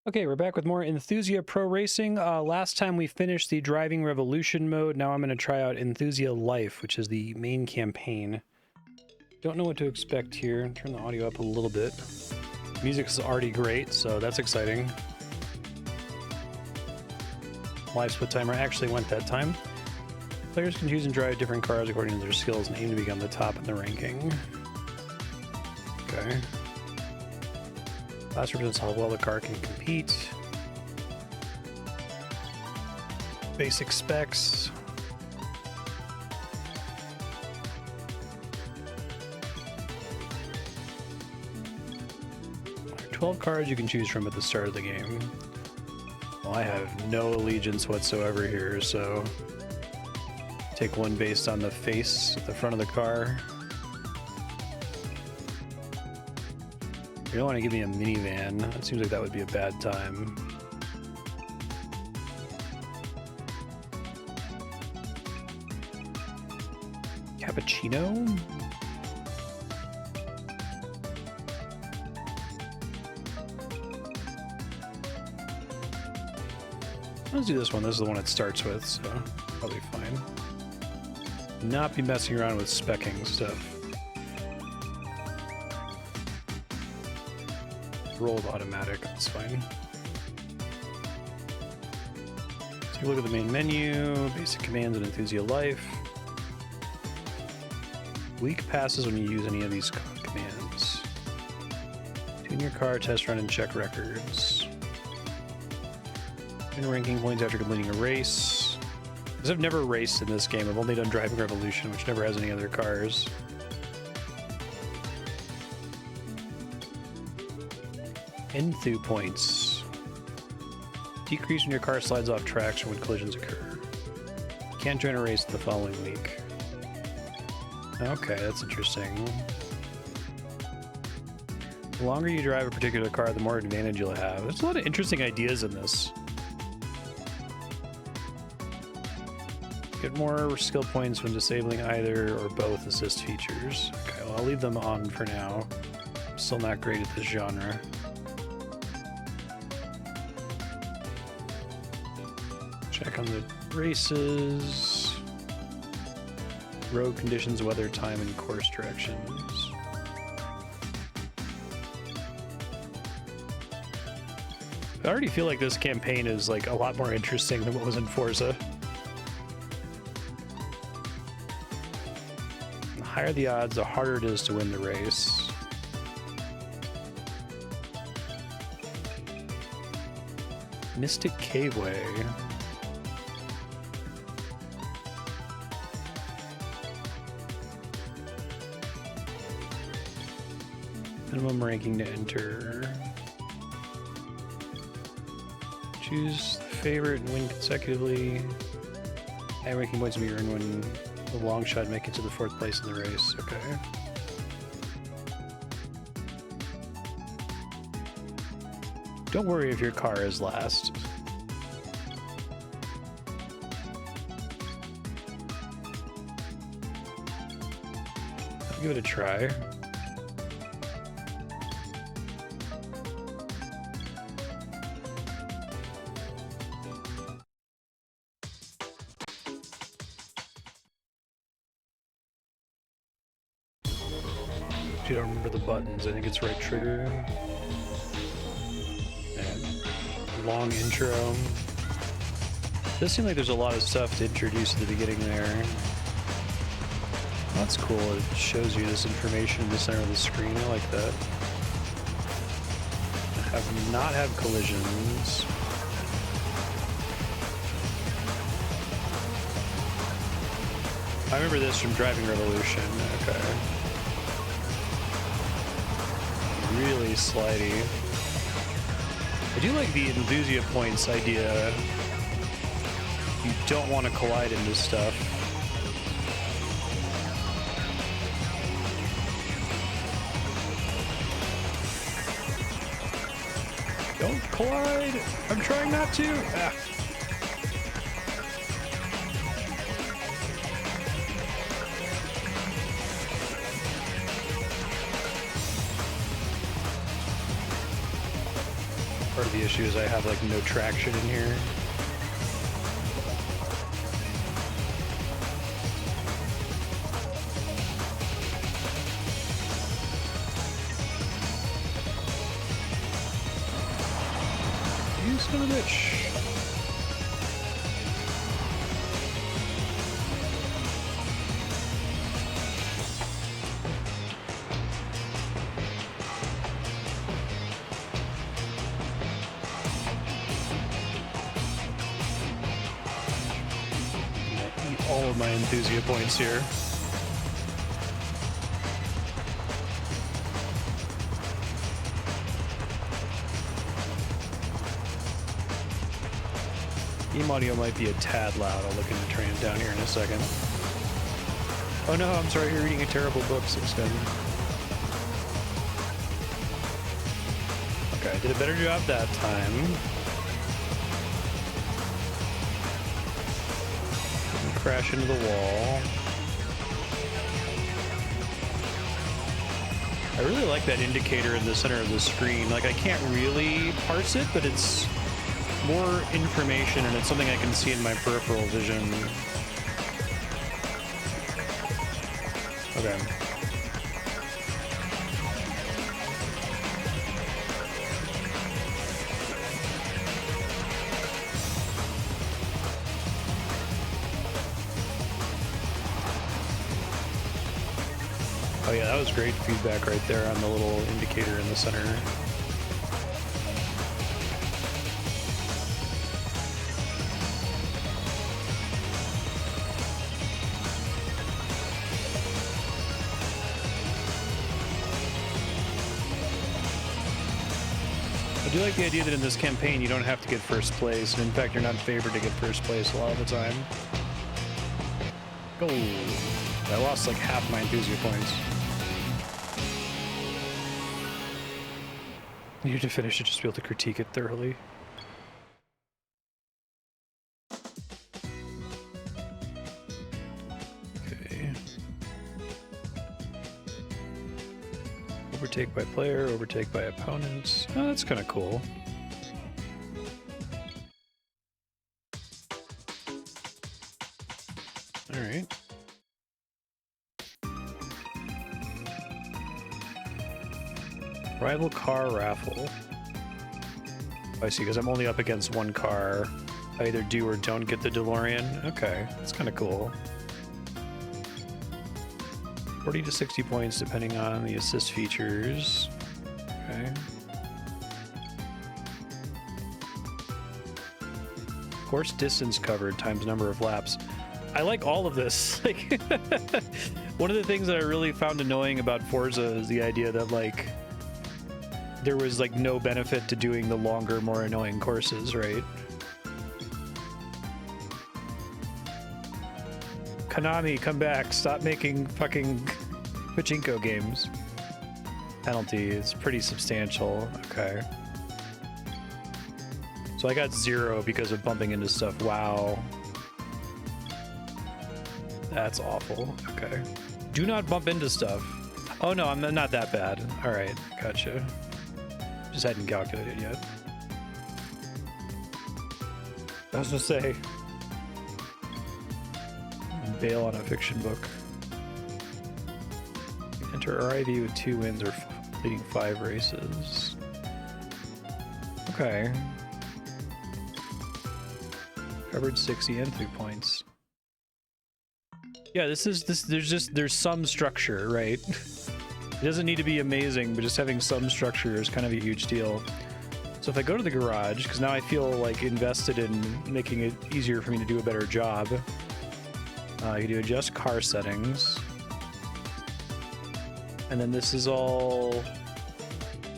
Okay, we're back with more Enthusia Pro Racing. Last time we finished the Driving Revolution mode. Now I'm going to try out Enthusia Life, which is the main campaign. Don't know what to expect here. Turn the audio up a little bit. Music is already great, so that's exciting. Live split timer actually went that time. Players can choose and drive different cars according to their skills and aim to become the top in the ranking. Okay. Class represents how well the car can compete. Basic specs. There are 12 cars you can choose from at the start of the game. Well, I have no allegiance whatsoever here, so take one based on the face at the front of the car. You don't want to give me a minivan. It seems like that would be a bad time. Cappuccino? Let's do this one. This is the one it starts with, so probably fine. Not be messing around with specking stuff. Rolled automatic, that's fine. Take a look at the main menu, basic commands in Enthusia Life. Week passes when you use any of these commands. Tune your car, test run, and check records. Win ranking points after completing a race. Because I've never raced in this game, I've only done Driving Revolution, which never has any other cars. Enthu points. Decrease when your car slides off tracks or when collisions occur. Can't join a race the following week. Okay, that's interesting. The longer you drive a particular car, the more advantage you'll have. There's a lot of interesting ideas in this. Get more skill points when disabling either or both assist features. Okay, well, I'll leave them on for now. I'm still not great at this genre. Check on the races, road conditions, weather, time, and course directions. I already feel like this campaign is like a lot more interesting than what was in Forza. The higher the odds, the harder it is to win the race. Mystic Caveway. Minimum ranking to enter. Choose the favorite and win consecutively. High ranking points will be earned when the long shot make it to the 4th place in the race. Okay. Don't worry if your car is last. I'll give it a try. I don't remember the buttons. I think it's right trigger. And long intro. It does seem like there's a lot of stuff to introduce at the beginning there. That's cool. It shows you this information in the center of the screen. I like that. Have not had collisions. I remember this from Driving Revolution. Okay. Really slidey. I do like the Enthusia points idea. You don't want to collide into stuff. Don't collide! I'm trying not to! Ah. Part of the issue is I have like no traction in here. You son of a bitch. All of my Enthusia points here. Game audio might be a tad loud. I'll look into turning it down here in a second. Oh no, I'm sorry, you're reading a terrible book, 610. Okay, I did a better job that time. Crash into the wall. I really like that indicator in the center of the screen. Like, I can't really parse it, but it's more information and it's something I can see in my peripheral vision. Okay. Oh yeah, that was great feedback right there on the little indicator in the center. I do like the idea that in this campaign you don't have to get first place, and in fact you're not favored to get first place a lot of the time. Oh, I lost like half my Enthusia points. You need to finish it just to be able to critique it thoroughly. Okay. Overtake by player, overtake by opponents. Oh, that's kind of cool. All right. Rival car raffle. I see, because I'm only up against one car. I either do or don't get the DeLorean. Okay, that's kind of cool. 40 to 60 points depending on the assist features. Okay. Course distance covered times number of laps. I like all of this. Like, one of the things that I really found annoying about Forza is the idea that, like, there was like no benefit to doing the longer, more annoying courses, right? Konami, come back. Stop making fucking pachinko games. Penalty is pretty substantial. Okay. So I got 0 because of bumping into stuff. Wow. That's awful. Okay. Do not bump into stuff. Oh no, I'm not that bad. All right, gotcha. Just hadn't calculated yet. I was gonna say, bail on a fiction book. Enter RIV with 2 wins or leading 5 races. Okay. Covered 60 and 3 points. Yeah, there's some structure, right? It doesn't need to be amazing, but just having some structure is kind of a huge deal. So if I go to the garage, because now I feel like invested in making it easier for me to do a better job, you do adjust car settings. And then this is all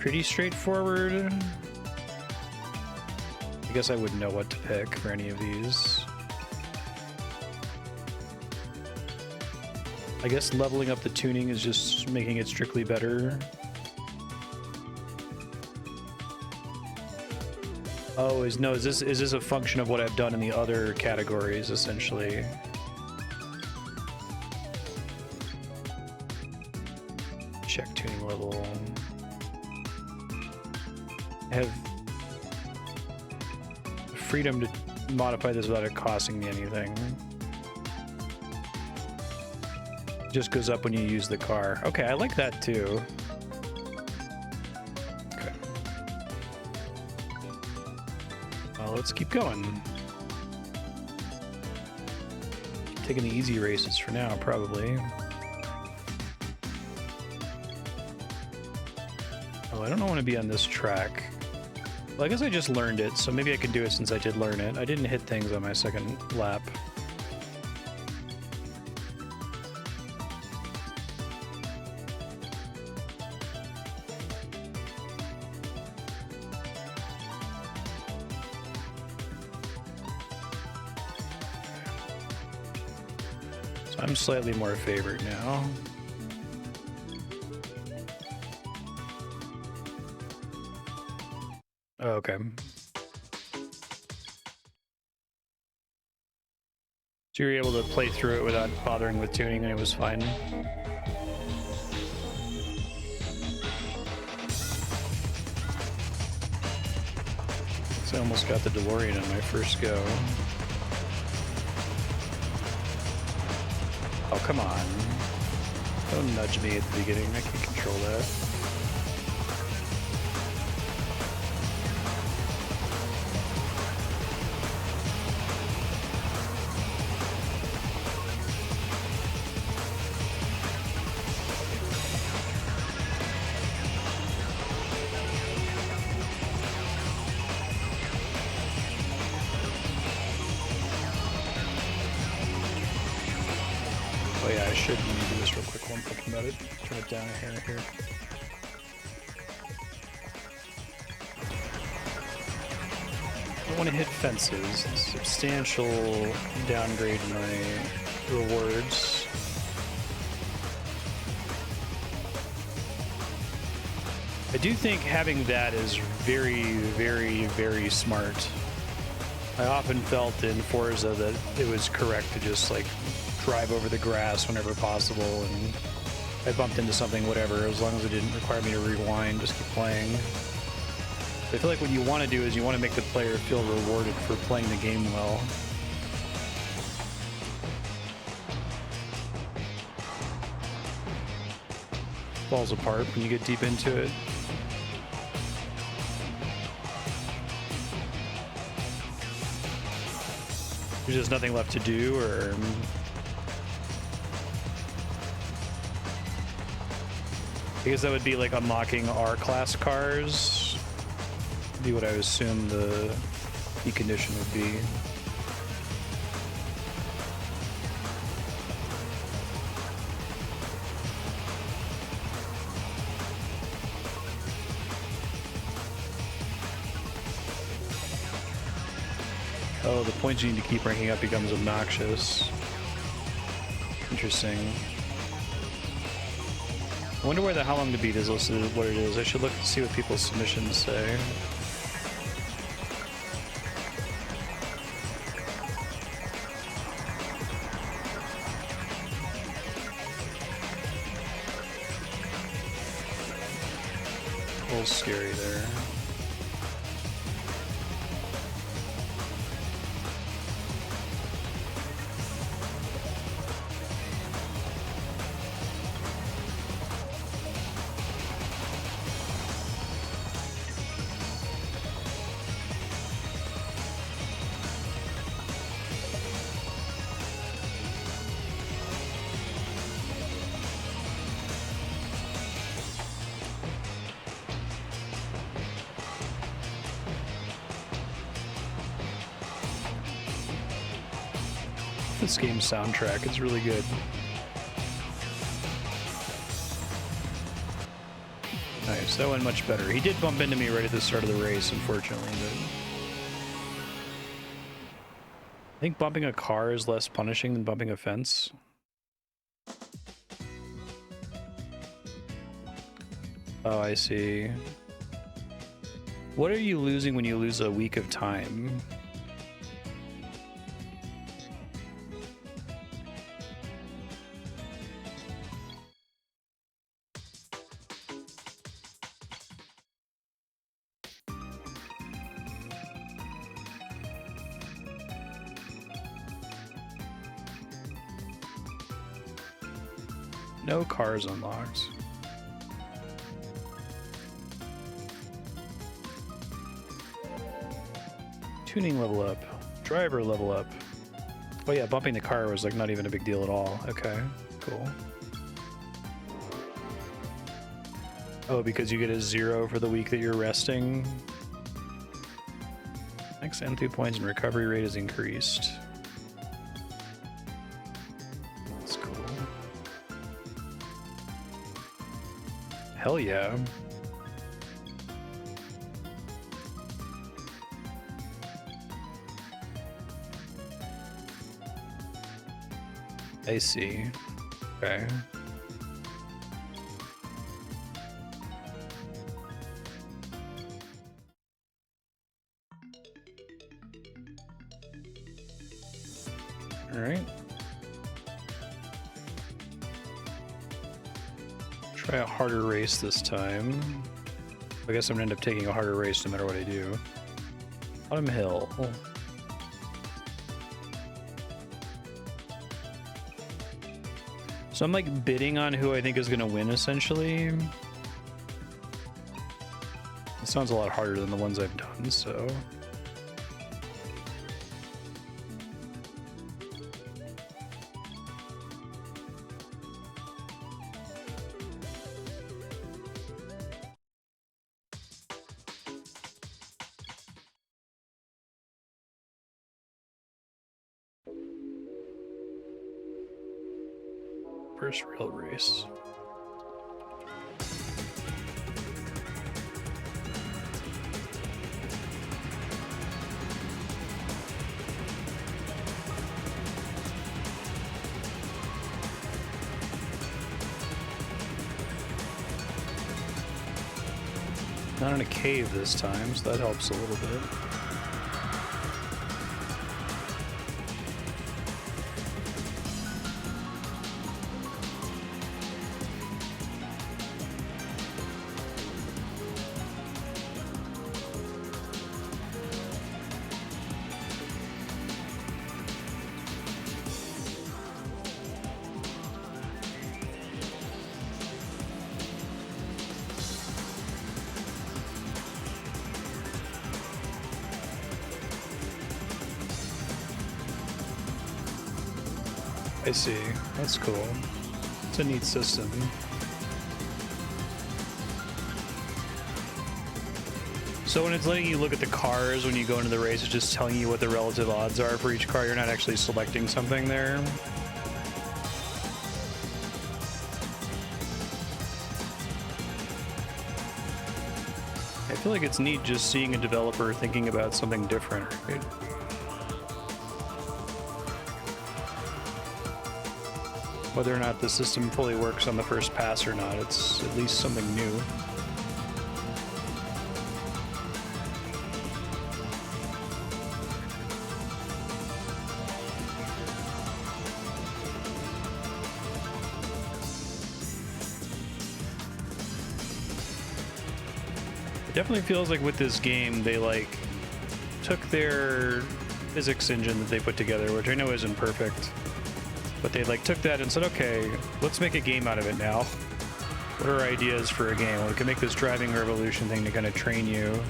pretty straightforward. I guess I wouldn't know what to pick for any of these. I guess leveling up the tuning is just making it strictly better. Oh, is this a function of what I've done in the other categories, essentially? Check tuning level. I have freedom to modify this without it costing me anything. It just goes up when you use the car. Okay, I like that too. Okay. Well, let's keep going. Taking the easy races for now, probably. Oh, I don't want to be on this track. Well, I guess I just learned it, so maybe I can do it since I did learn it. I didn't hit things on my second lap. So I'm slightly more favored now. Oh, okay. So you were able to play through it without bothering with tuning and it was fine. So I almost got the DeLorean on my first go. Oh, come on. Don't nudge me at the beginning. I can control that. Oh yeah, I should do this real quick while I'm thinking about it. Turn it down a hair here. I don't want to hit fences. Substantial downgrade in my rewards. I do think having that is very, very, very smart. I often felt in Forza that it was correct to just like drive over the grass whenever possible, and I bumped into something, whatever, as long as it didn't require me to rewind, just keep playing. I feel like what you want to do is you want to make the player feel rewarded for playing the game well. Falls apart when you get deep into it. There's just nothing left to do, or... I guess that would be like unlocking R-class cars. Would be what I would assume the condition would be. Oh, the points you need to keep ranking up becomes obnoxious. Interesting. I wonder where the how long to beat is listed, what it is. I should look to see what people's submissions say. A little scary there. This game's soundtrack is really good. Nice, that went much better. He did bump into me right at the start of the race, unfortunately, but... I think bumping a car is less punishing than bumping a fence. Oh, I see. What are you losing when you lose a week of time? No cars unlocked. Tuning level up. Driver level up. Oh yeah, bumping the car was like not even a big deal at all. Okay, cool. Oh, because you get a 0 for the week that you're resting. Max N2 points and recovery rate is increased. That's cool. Hell yeah. I see. Okay. All right. Try a harder race this time. I guess I'm gonna end up taking a harder race no matter what I do. Autumn Hill. So I'm like bidding on who I think is gonna win essentially. It sounds a lot harder than the ones I've done, so. First real race. Not in a cave this time, so that helps a little bit. I see. That's cool. It's a neat system. So when it's letting you look at the cars when you go into the race, it's just telling you what the relative odds are for each car. You're not actually selecting something there. I feel like it's neat just seeing a developer thinking about something different, right? Whether or not the system fully works on the first pass or not, it's at least something new. It definitely feels like with this game, they like took their physics engine that they put together, which I know isn't perfect. But they like took that and said, okay, let's make a game out of it now. What are ideas for a game? Well, we can make this driving revolution thing to kind of train you.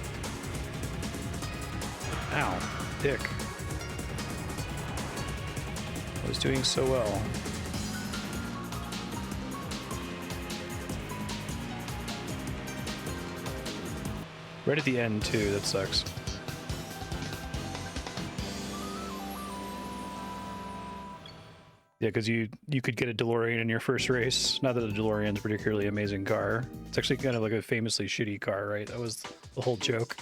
Ow, dick. I was doing so well. Right at the end too, that sucks. Yeah, because you could get a DeLorean in your first race. Not that the DeLorean's a particularly amazing car. It's actually kind of like a famously shitty car, right? That was the whole joke.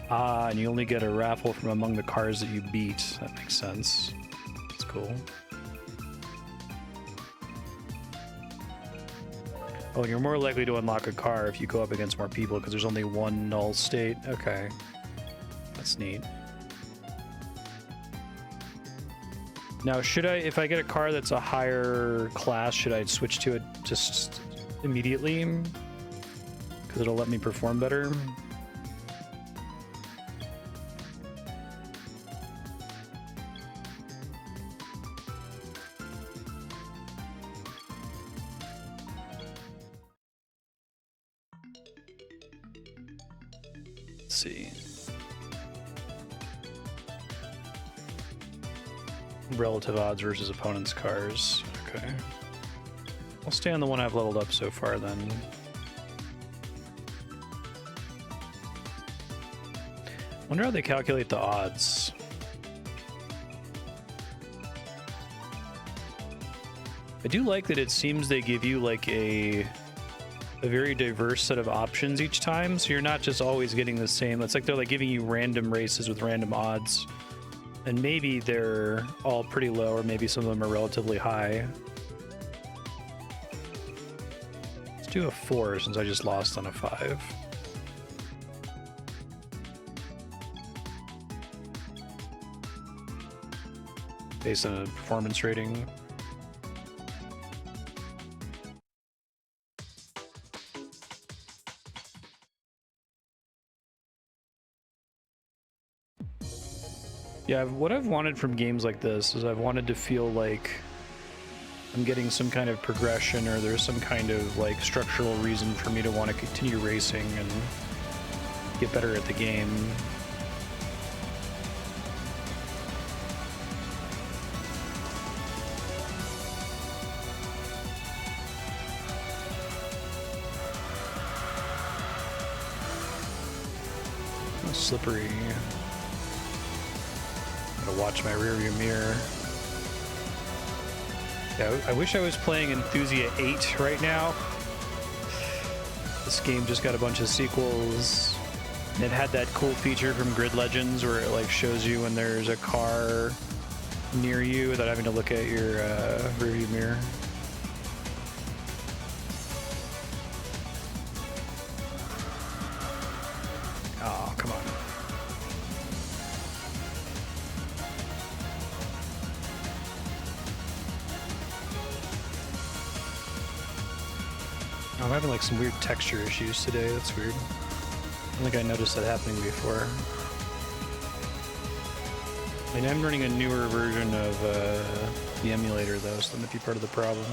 Ah, and you only get a raffle from among the cars that you beat. That makes sense. That's cool. Oh, you're more likely to unlock a car if you go up against more people because there's only one null state. Okay. That's neat. Now, should I, if I get a car that's a higher class, should I switch to it just immediately? Because it'll let me perform better. Let's see. Relative odds versus opponent's cars. Okay. I'll stay on the one I've leveled up so far then. Wonder how they calculate the odds. I do like that it seems they give you like a very diverse set of options each time, so you're not just always getting the same. It's like they're like giving you random races with random odds, and maybe they're all pretty low, or maybe some of them are relatively high. Let's do a 4 since I just lost on a 5. Based on a performance rating. Yeah, what I've wanted from games like this is I've wanted to feel like I'm getting some kind of progression, or there's some kind of like structural reason for me to want to continue racing and get better at the game. Oh, slippery. Gotta watch my rearview mirror. Yeah, I wish I was playing Enthusia 8 right now. This game just got a bunch of sequels. And it had that cool feature from Grid Legends where it like shows you when there's a car near you without having to look at your rearview mirror. Oh, come on. I'm having like some weird texture issues today. That's weird. I don't think I noticed that happening before. I mean, I'm running a newer version of the emulator though, so that might be part of the problem.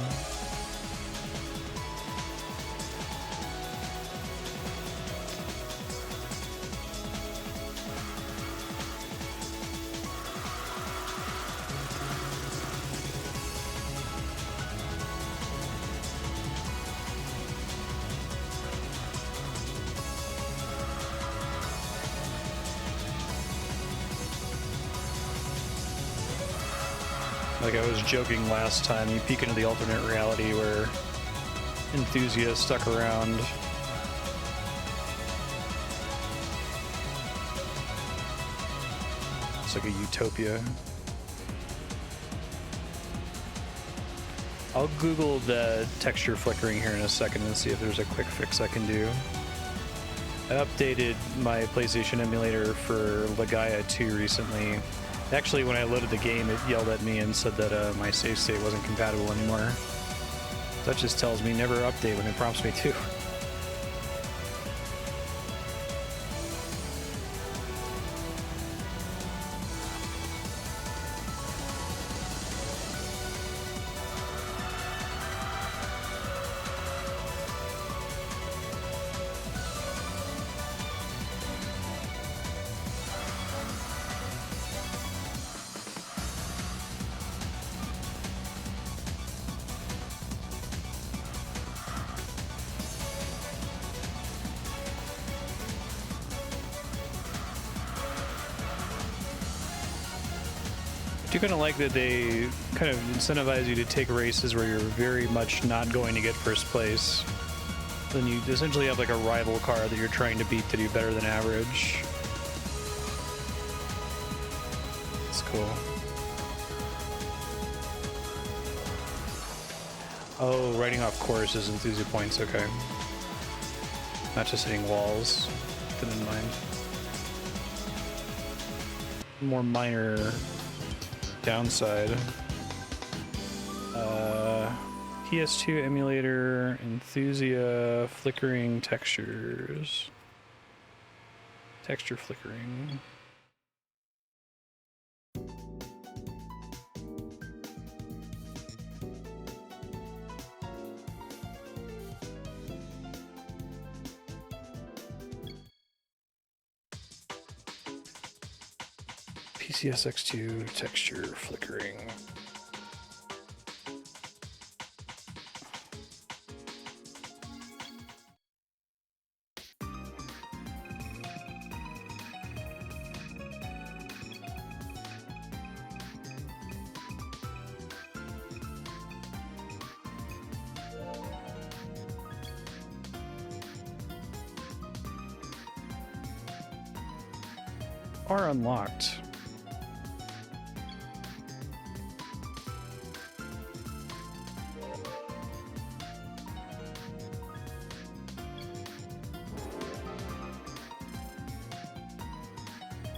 Like I was joking last time, you peek into the alternate reality where Enthusia stuck around. It's like a utopia. I'll Google the texture flickering here in a second and see if there's a quick fix I can do. I updated my PlayStation emulator for Legaia 2 recently. Actually, when I loaded the game, it yelled at me and said that my save state wasn't compatible anymore. That just tells me never update when it prompts me to. I do kind of like that they kind of incentivize you to take races where you're very much not going to get first place. Then you essentially have like a rival car that you're trying to beat to do better than average. That's cool. Oh, riding off course is Enthusia points, okay. Not just hitting walls. Keep that in mind. More minor downside. PS2 emulator, Enthusia, flickering textures. Texture flickering. PCSX2 texture flickering. Are unlocked.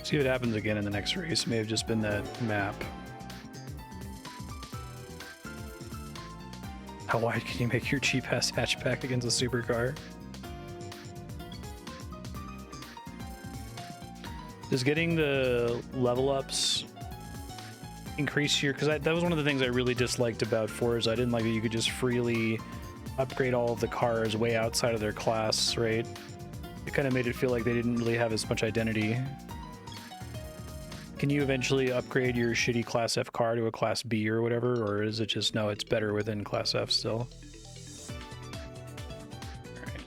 See what happens again in the next race. May have just been that map. How wide can you make your cheap-ass hatchback against a supercar? Does getting the level ups increase your... Because that was one of the things I really disliked about Forza. I didn't like that you could just freely upgrade all of the cars way outside of their class, right? It kind of made it feel like they didn't really have as much identity. Can you eventually upgrade your shitty Class F car to a Class B or whatever? Or is it just, no, it's better within Class F still? Alright.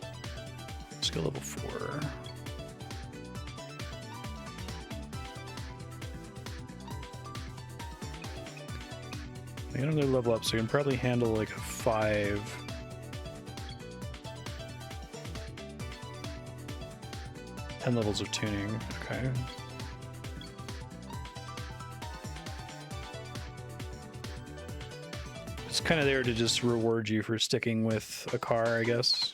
Let's go level 4. I got another level up, so I can probably handle like a 5. Ten levels of tuning, okay. It's kind of there to just reward you for sticking with a car, I guess.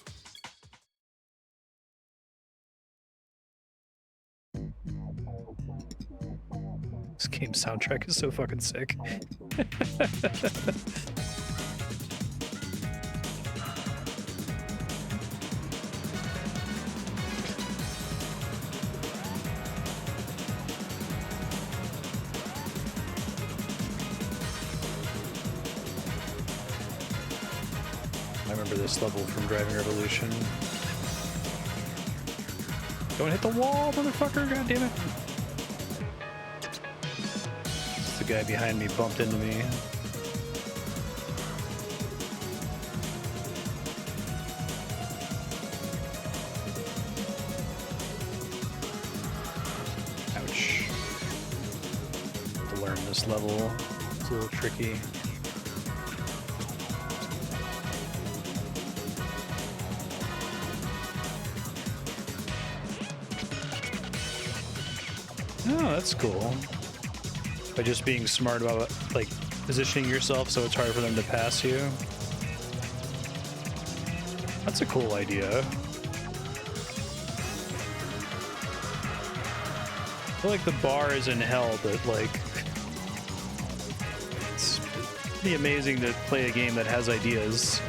This game soundtrack is so fucking sick. I remember this level from Driving Revolution. Don't hit the wall, motherfucker! God damn it! The guy behind me bumped into me. Ouch. To learn this level, it's a little tricky. Oh, that's cool. By just being smart about, like, positioning yourself so it's hard for them to pass you. That's a cool idea. I feel like the bar is in hell, but, like, it's pretty amazing to play a game that has ideas.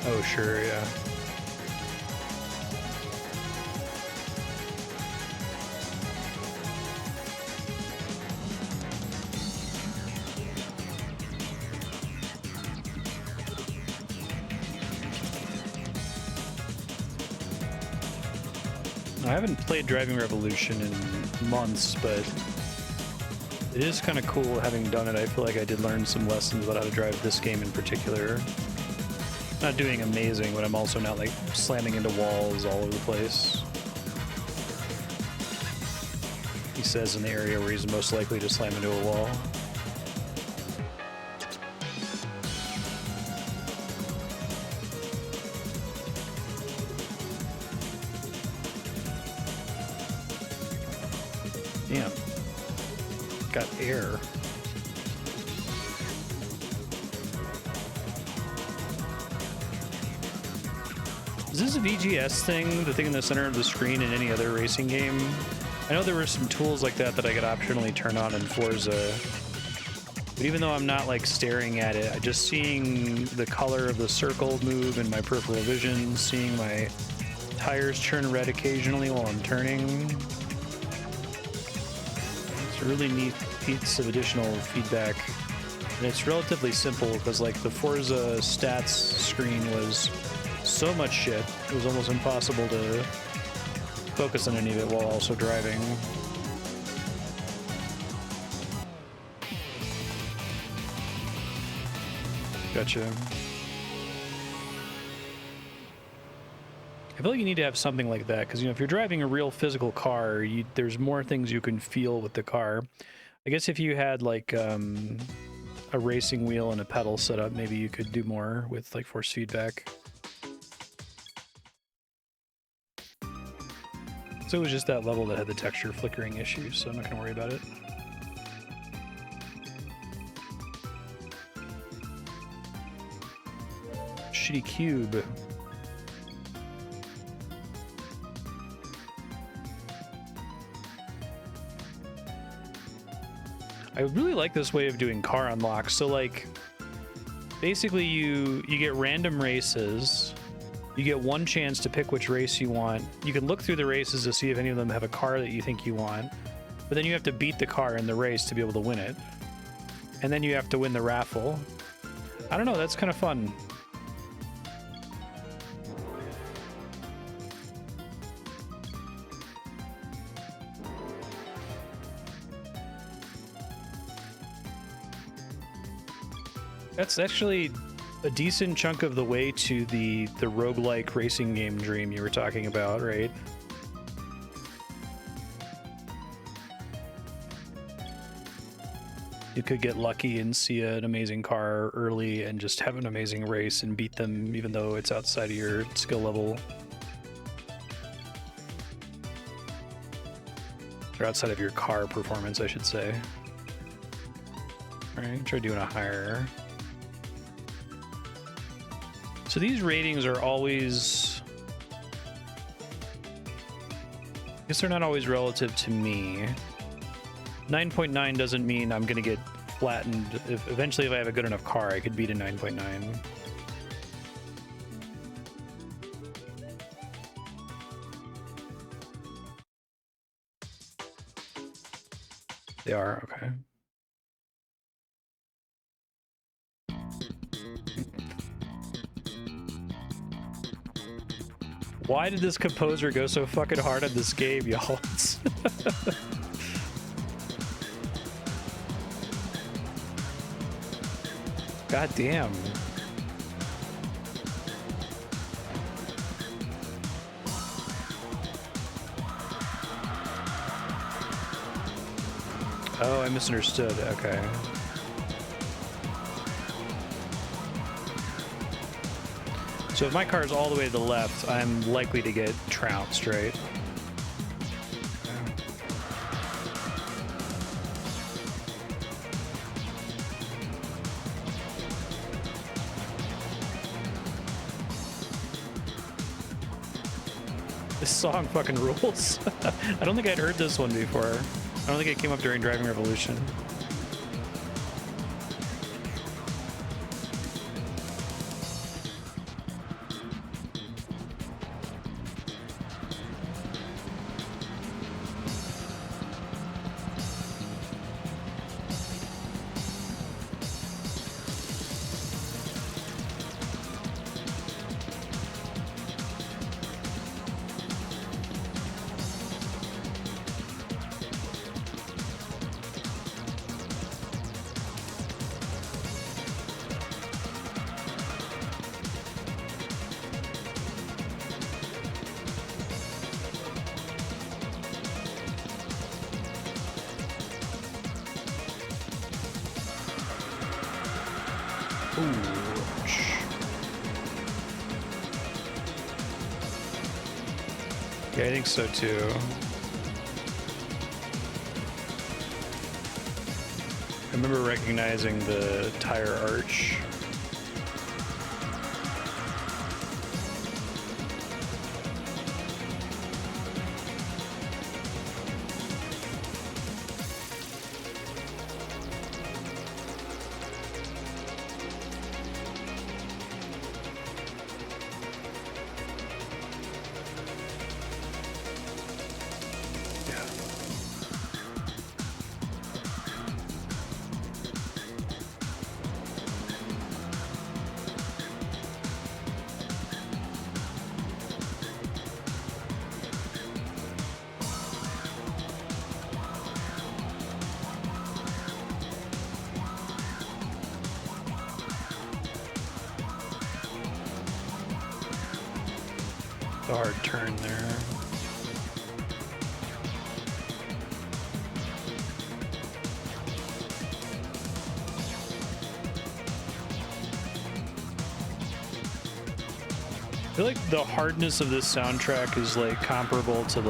Oh, sure, yeah. I haven't played Driving Revolution in months, but it is kind of cool having done it. I feel like I did learn some lessons about how to drive this game in particular. Not doing amazing, but I'm also not like slamming into walls all over the place. He says in the area where he's most likely to slam into a wall. Damn. Got air. Is this a VGS thing, the thing in the center of the screen in any other racing game? I know there were some tools like that that I could optionally turn on in Forza, but even though I'm not like staring at it, just seeing the color of the circle move in my peripheral vision, seeing my Tires turn red occasionally while I'm turning. It's a really neat piece of additional feedback. And it's relatively simple because like the Forza stats screen was so much shit, it was almost impossible to focus on any of it while also driving. Gotcha. I feel like you need to have something like that because, you know, if you're driving a real physical car, there's more things you can feel with the car. I guess if you had like a racing wheel and a pedal setup, maybe you could do more with like force feedback. So it was just that level that had the texture flickering issues, so I'm not gonna worry about it. Shitty cube. I really like this way of doing car unlocks. So like, basically you get random races. You get one chance to pick which race you want. You can look through the races to see if any of them have a car that you think you want. But then you have to beat the car in the race to be able to win it. And then you have to win the raffle. I don't know, that's kind of fun. That's actually a decent chunk of the way to the roguelike racing game dream you were talking about, right? You could get lucky and see an amazing car early and just have an amazing race and beat them even though it's outside of your skill level. Or outside of your car performance, I should say. Alright, try doing a higher. So these ratings are always, I guess they're not always relative to me. 9.9 doesn't mean I'm gonna get flattened. Eventually, if I have a good enough car, I could beat a 9.9. They are, okay. Why did this composer go so fucking hard on this game, y'all? God damn. Oh, I misunderstood. Okay. So if my car is all the way to the left, I'm likely to get trounced, right? This song fucking rules. I don't think I'd heard this one before. I don't think it came up during Driving Revolution. Yeah, I think so too. I remember recognizing the tire arch. a hard turn there. I feel like the hardness of this soundtrack is like comparable to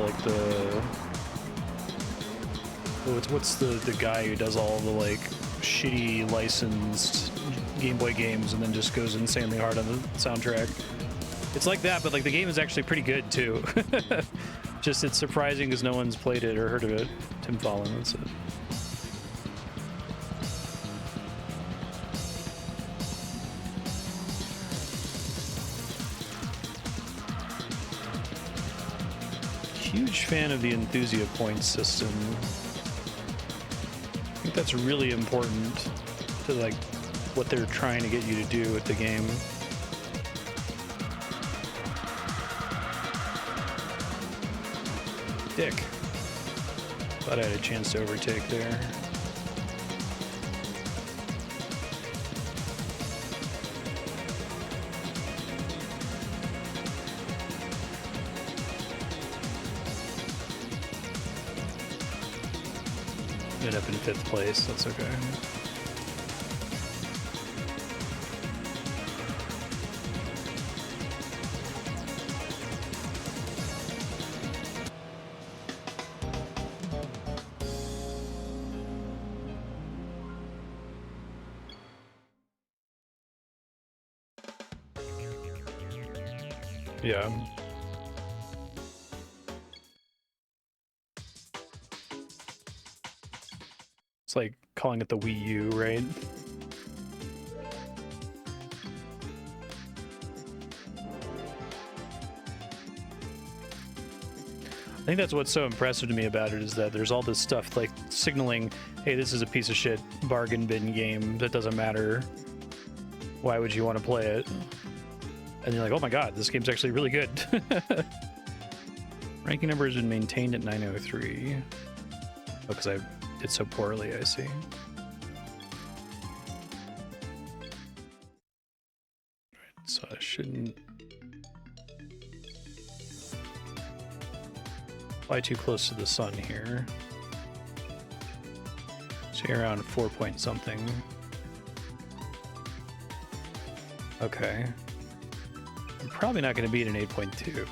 what's the guy who does all the like shitty licensed Game Boy games and then just goes insanely hard on the soundtrack. It's like that, but like the game is actually pretty good too. Just it's surprising because no one's played it or heard of it. Tim Fallon, that's it. Huge fan of the Enthusia points system. I think that's really important to like what they're trying to get you to do with the game. Dick. Thought I had a chance to overtake there. Ended up in 5th place, that's okay. Yeah. It's like calling it the Wii U, right? I think that's what's so impressive to me about it is that there's all this stuff like signaling, hey, this is a piece of shit bargain bin game that doesn't matter. Why would you want to play it? And you're like, oh my god, this game's actually really good. Ranking number has been maintained at 903. Oh, because I did so poorly, I see. Right, so I shouldn't fly too close to the sun here. So you're around 4 point something. Okay. I'm probably not going to beat an 8.2.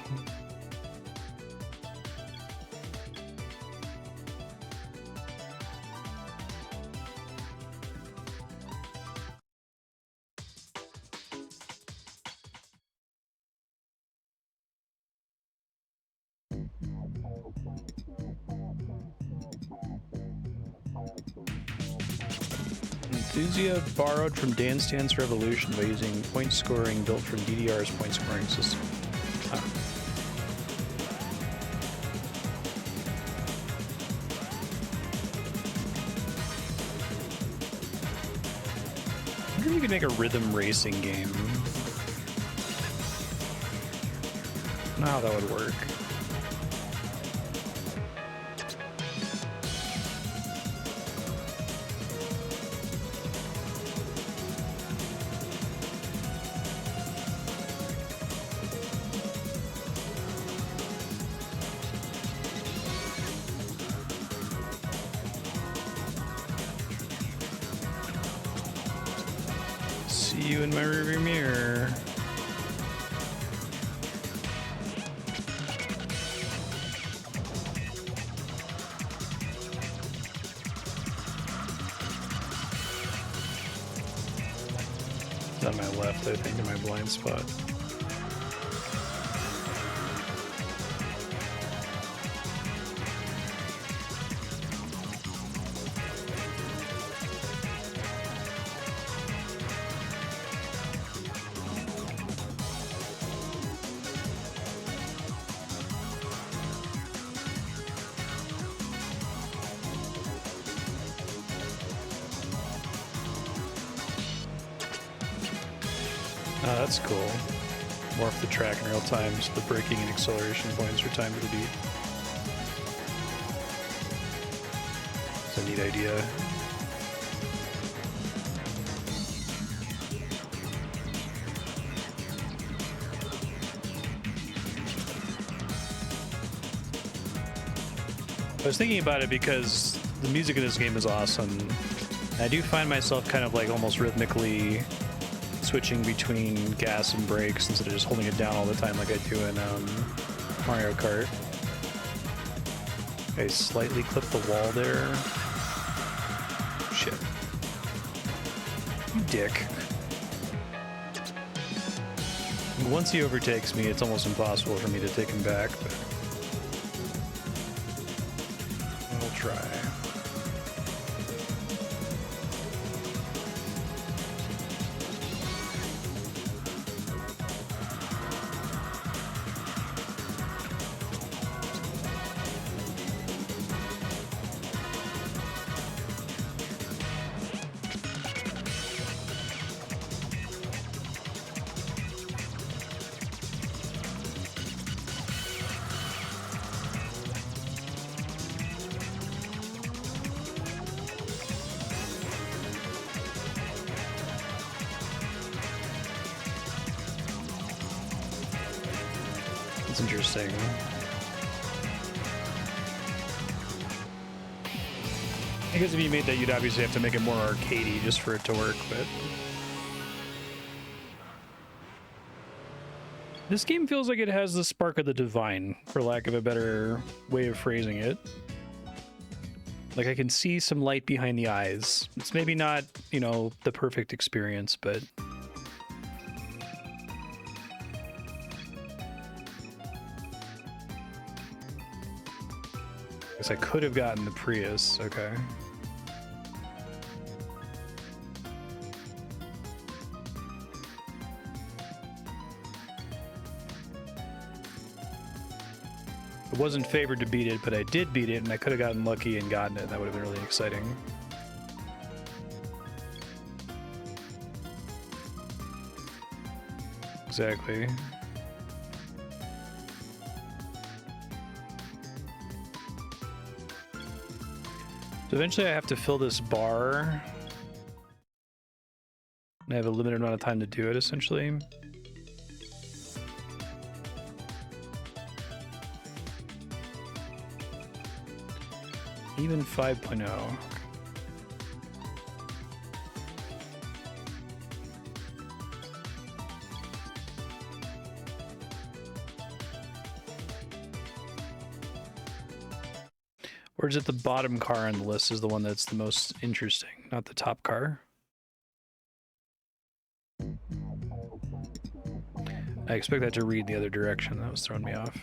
Enthusia borrowed from Dance Dance Revolution by using point scoring built from DDR's point scoring system. Ah. I wonder if you could make a rhythm racing game. I don't know how that would work. You in my rearview mirror. It's on my left, I think, in my blind spot. Oh, that's cool. Morph the track in real time so the braking and acceleration points are timed to the beat. It's a neat idea. I was thinking about it because the music in this game is awesome. I do find myself kind of like almost rhythmically switching between gas and brakes instead of just holding it down all the time like I do in Mario Kart. I slightly clipped the wall there. Shit. You dick. Once he overtakes me, it's almost impossible for me to take him back, but I'll try. That's interesting. I guess if you made that, you'd obviously have to make it more arcadey just for it to work, but this game feels like it has the spark of the divine, for lack of a better way of phrasing it. Like, I can see some light behind the eyes. It's maybe not, you know, the perfect experience, but I guess I could have gotten the Prius. Okay. I wasn't favored to beat it, but I did beat it, and I could have gotten lucky and gotten it. That would have been really exciting. Exactly. So eventually I have to fill this bar. I have a limited amount of time to do it, essentially. Even 5.0. Or is it the bottom car on the list is the one that's the most interesting, not the top car? I expect that to read the other direction. That was throwing me off.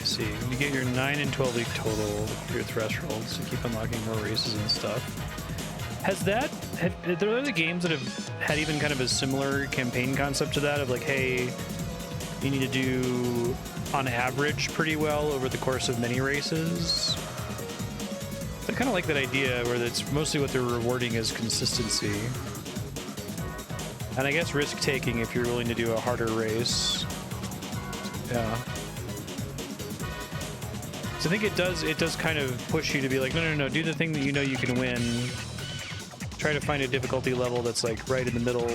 See, when you get your 9 and 12 week total, your thresholds, you keep unlocking more races and stuff. Has that, are there other games that have had even kind of a similar campaign concept to that of like, hey, you need to do on average pretty well over the course of many races? I kind of like that idea where it's mostly what they're rewarding is consistency. And I guess risk taking if you're willing to do a harder race. Yeah. So I think it does kind of push you to be like, no, do the thing that you know you can win. Try to find a difficulty level that's like right in the middle,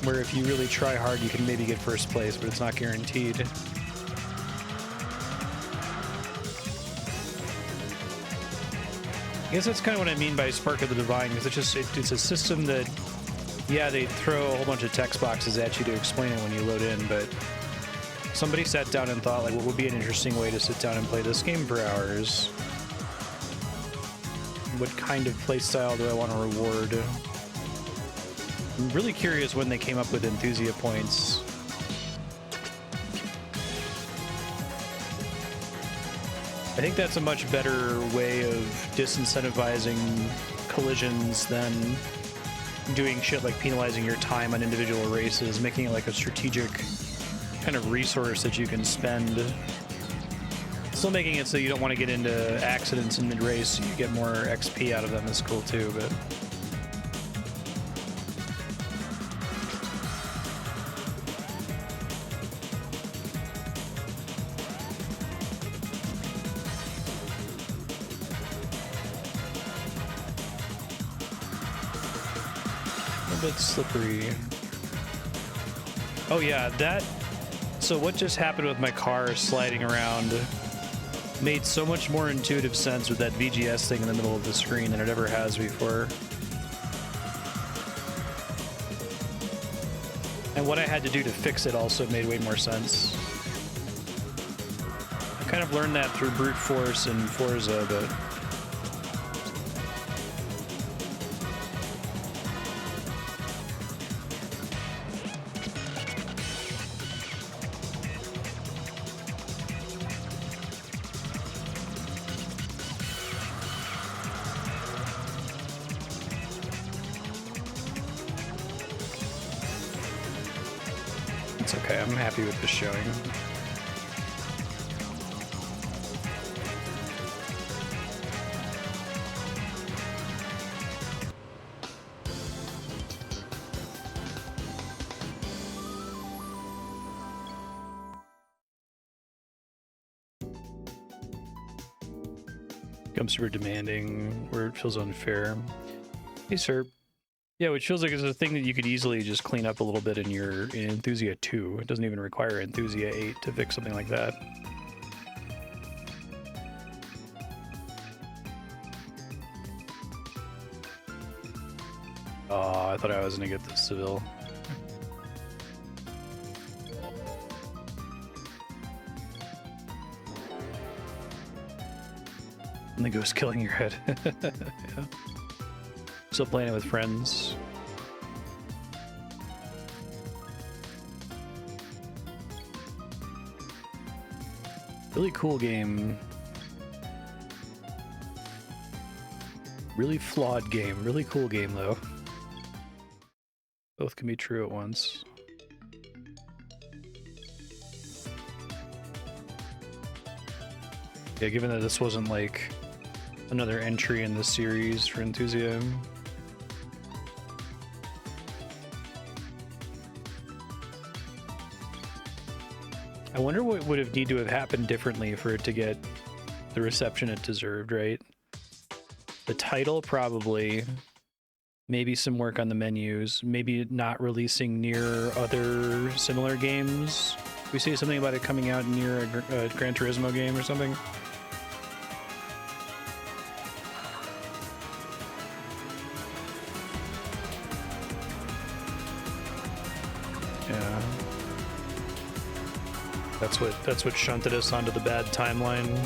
where if you really try hard, you can maybe get first place, but it's not guaranteed. I guess that's kind of what I mean by Spark of the Divine, because it's a system that, yeah, they throw a whole bunch of text boxes at you to explain it when you load in, but somebody sat down and thought, like, what would be an interesting way to sit down and play this game for hours? What kind of play style do I want to reward? I'm really curious when they came up with Enthusia points. I think that's a much better way of disincentivizing collisions than doing shit like penalizing your time on individual races, making it like a strategic kind of resource that you can spend. Still making it so you don't want to get into accidents in mid-race, so you get more XP out of them is cool too, but bit slippery. Oh yeah, that... So what just happened with my car sliding around made so much more intuitive sense with that VGS thing in the middle of the screen than it ever has before. And what I had to do to fix it also made way more sense. I kind of learned that through brute force in Forza, but... It's okay, I'm happy with this showing. I'm super demanding, where it feels unfair. Hey, sir. Yeah, which feels like it's a thing that you could easily just clean up a little bit in Enthusia 2. It doesn't even require Enthusia 8 to fix something like that. Oh, I thought I was gonna get the Seville. And the ghost killing your head. Yeah. Still playing it with friends. Really cool game. Really flawed game. Really cool game, though. Both can be true at once. Yeah, given that this wasn't like another entry in the series for Enthusia. I wonder what would have need to have happened differently for it to get the reception it deserved, right? The title, probably. Maybe some work on the menus. Maybe not releasing near other similar games. We see something about it coming out near a Gran Turismo game or something. Yeah. That's what shunted us onto the bad timeline.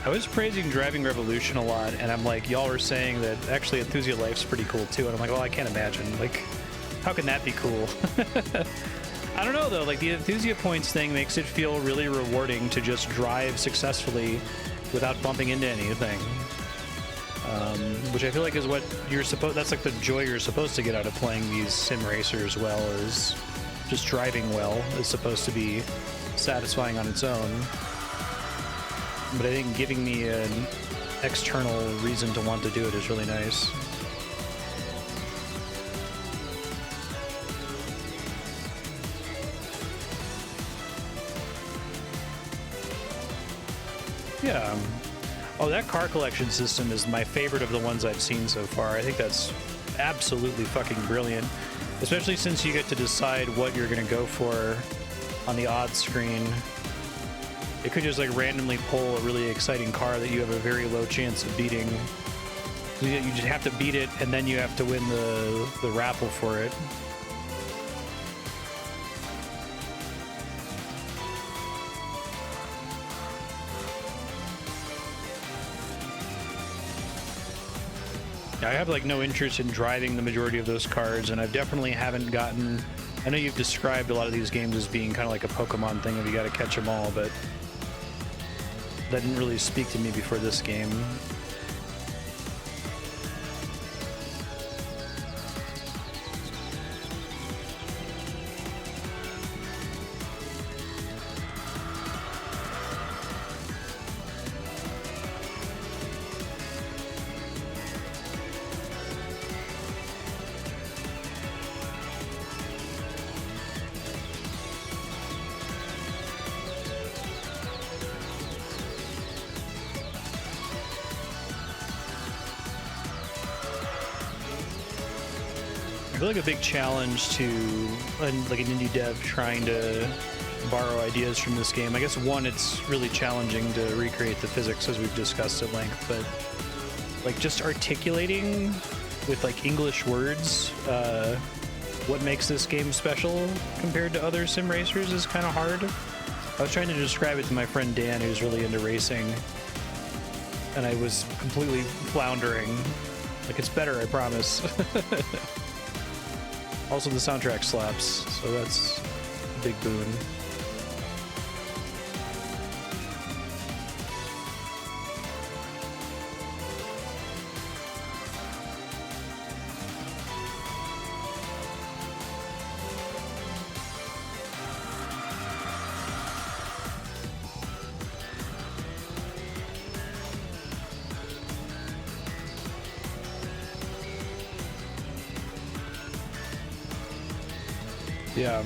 I was praising Driving Revolution a lot, and I'm like, y'all were saying that actually Enthusia Life's pretty cool too, and I'm like, well, I can't imagine. Like, how can that be cool? I don't know, though. Like, the Enthusia Points thing makes it feel really rewarding to just drive successfully without bumping into anything. Which I feel like is what you're supposed... That's like the joy you're supposed to get out of playing these sim racers well, is just driving well is supposed to be satisfying on its own. But I think giving me an external reason to want to do it is really nice. Yeah. Oh, that car collection system is my favorite of the ones I've seen so far. I think that's absolutely fucking brilliant. Especially since you get to decide what you're going to go for on the odds screen. It could just like randomly pull a really exciting car that you have a very low chance of beating. You just have to beat it, and then you have to win the raffle for it. I have like no interest in driving the majority of those cars, and I've definitely haven't gotten... I know you've described a lot of these games as being kind of like a Pokemon thing, if you gotta catch them all, but that didn't really speak to me before this game. I feel like a big challenge to like an indie dev trying to borrow ideas from this game. I guess one, it's really challenging to recreate the physics as we've discussed at length, but like just articulating with like English words what makes this game special compared to other sim racers is kind of hard. I was trying to describe it to my friend Dan, who's really into racing, and I was completely floundering. Like, it's better, I promise. Also, the soundtrack slaps, so that's a big boon. Yeah.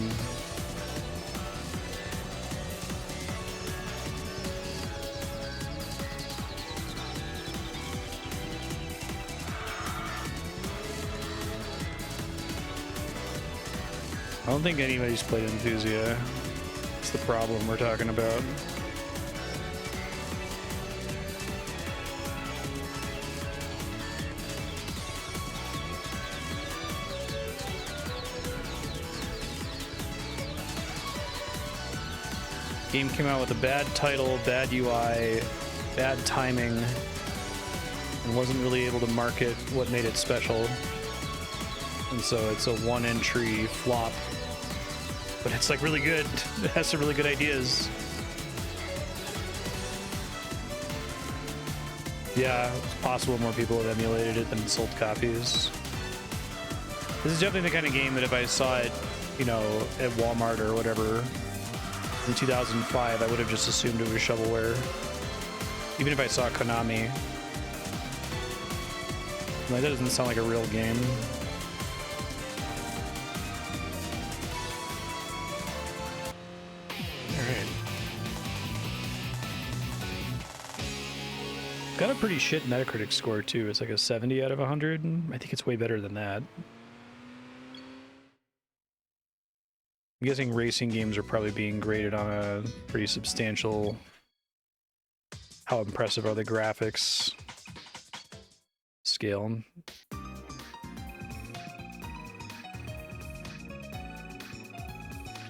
I don't think anybody's played Enthusia. It's the problem we're talking about. Game came out with a bad title, bad UI, bad timing, and wasn't really able to market what made it special. And so it's a one-entry flop. But it's like really good. It has some really good ideas. Yeah, it's possible more people have emulated it than sold copies. This is definitely the kind of game that if I saw it, you know, at Walmart or whatever, in 2005, I would have just assumed it was shovelware. Even if I saw Konami. Like, that doesn't sound like a real game. Alright. Got a pretty shit Metacritic score, too. It's like a 70 out of 100. I think it's way better than that. I'm guessing racing games are probably being graded on a pretty substantial how impressive are the graphics scale.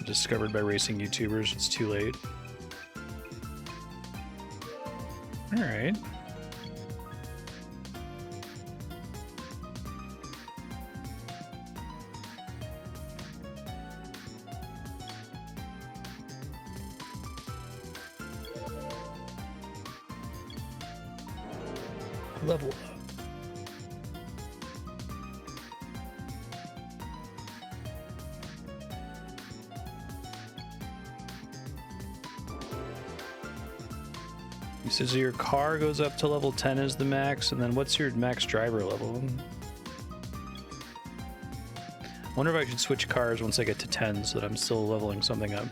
Discovered by racing YouTubers, it's too late. All right. Level up. He says your car goes up to level 10 is the max, and then what's your max driver level? I wonder if I should switch cars once I get to 10 so that I'm still leveling something up.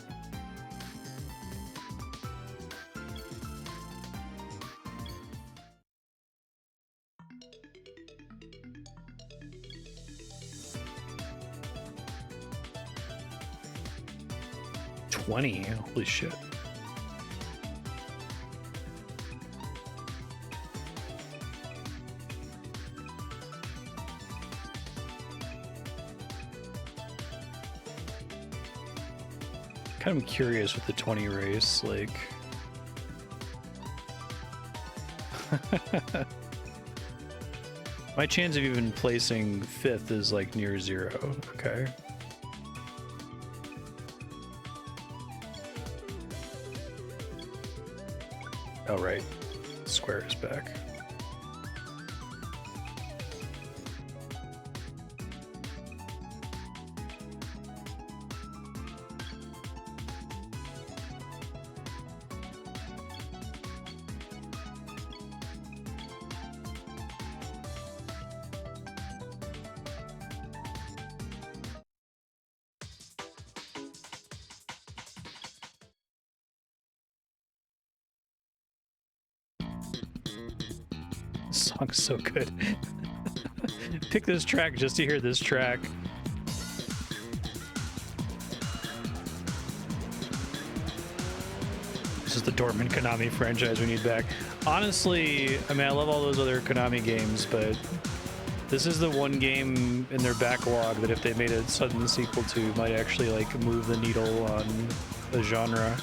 Holy shit. Kind of curious with the 20 race, like my chance of even placing 5th is like near 0. Okay. Oh, right. Square is back. This song's so good. Pick this track just to hear this track. This is the dormant Konami franchise we need back. Honestly, I mean, I love all those other Konami games, but this is the one game in their backlog that if they made a sudden sequel to, might actually like move the needle on the genre.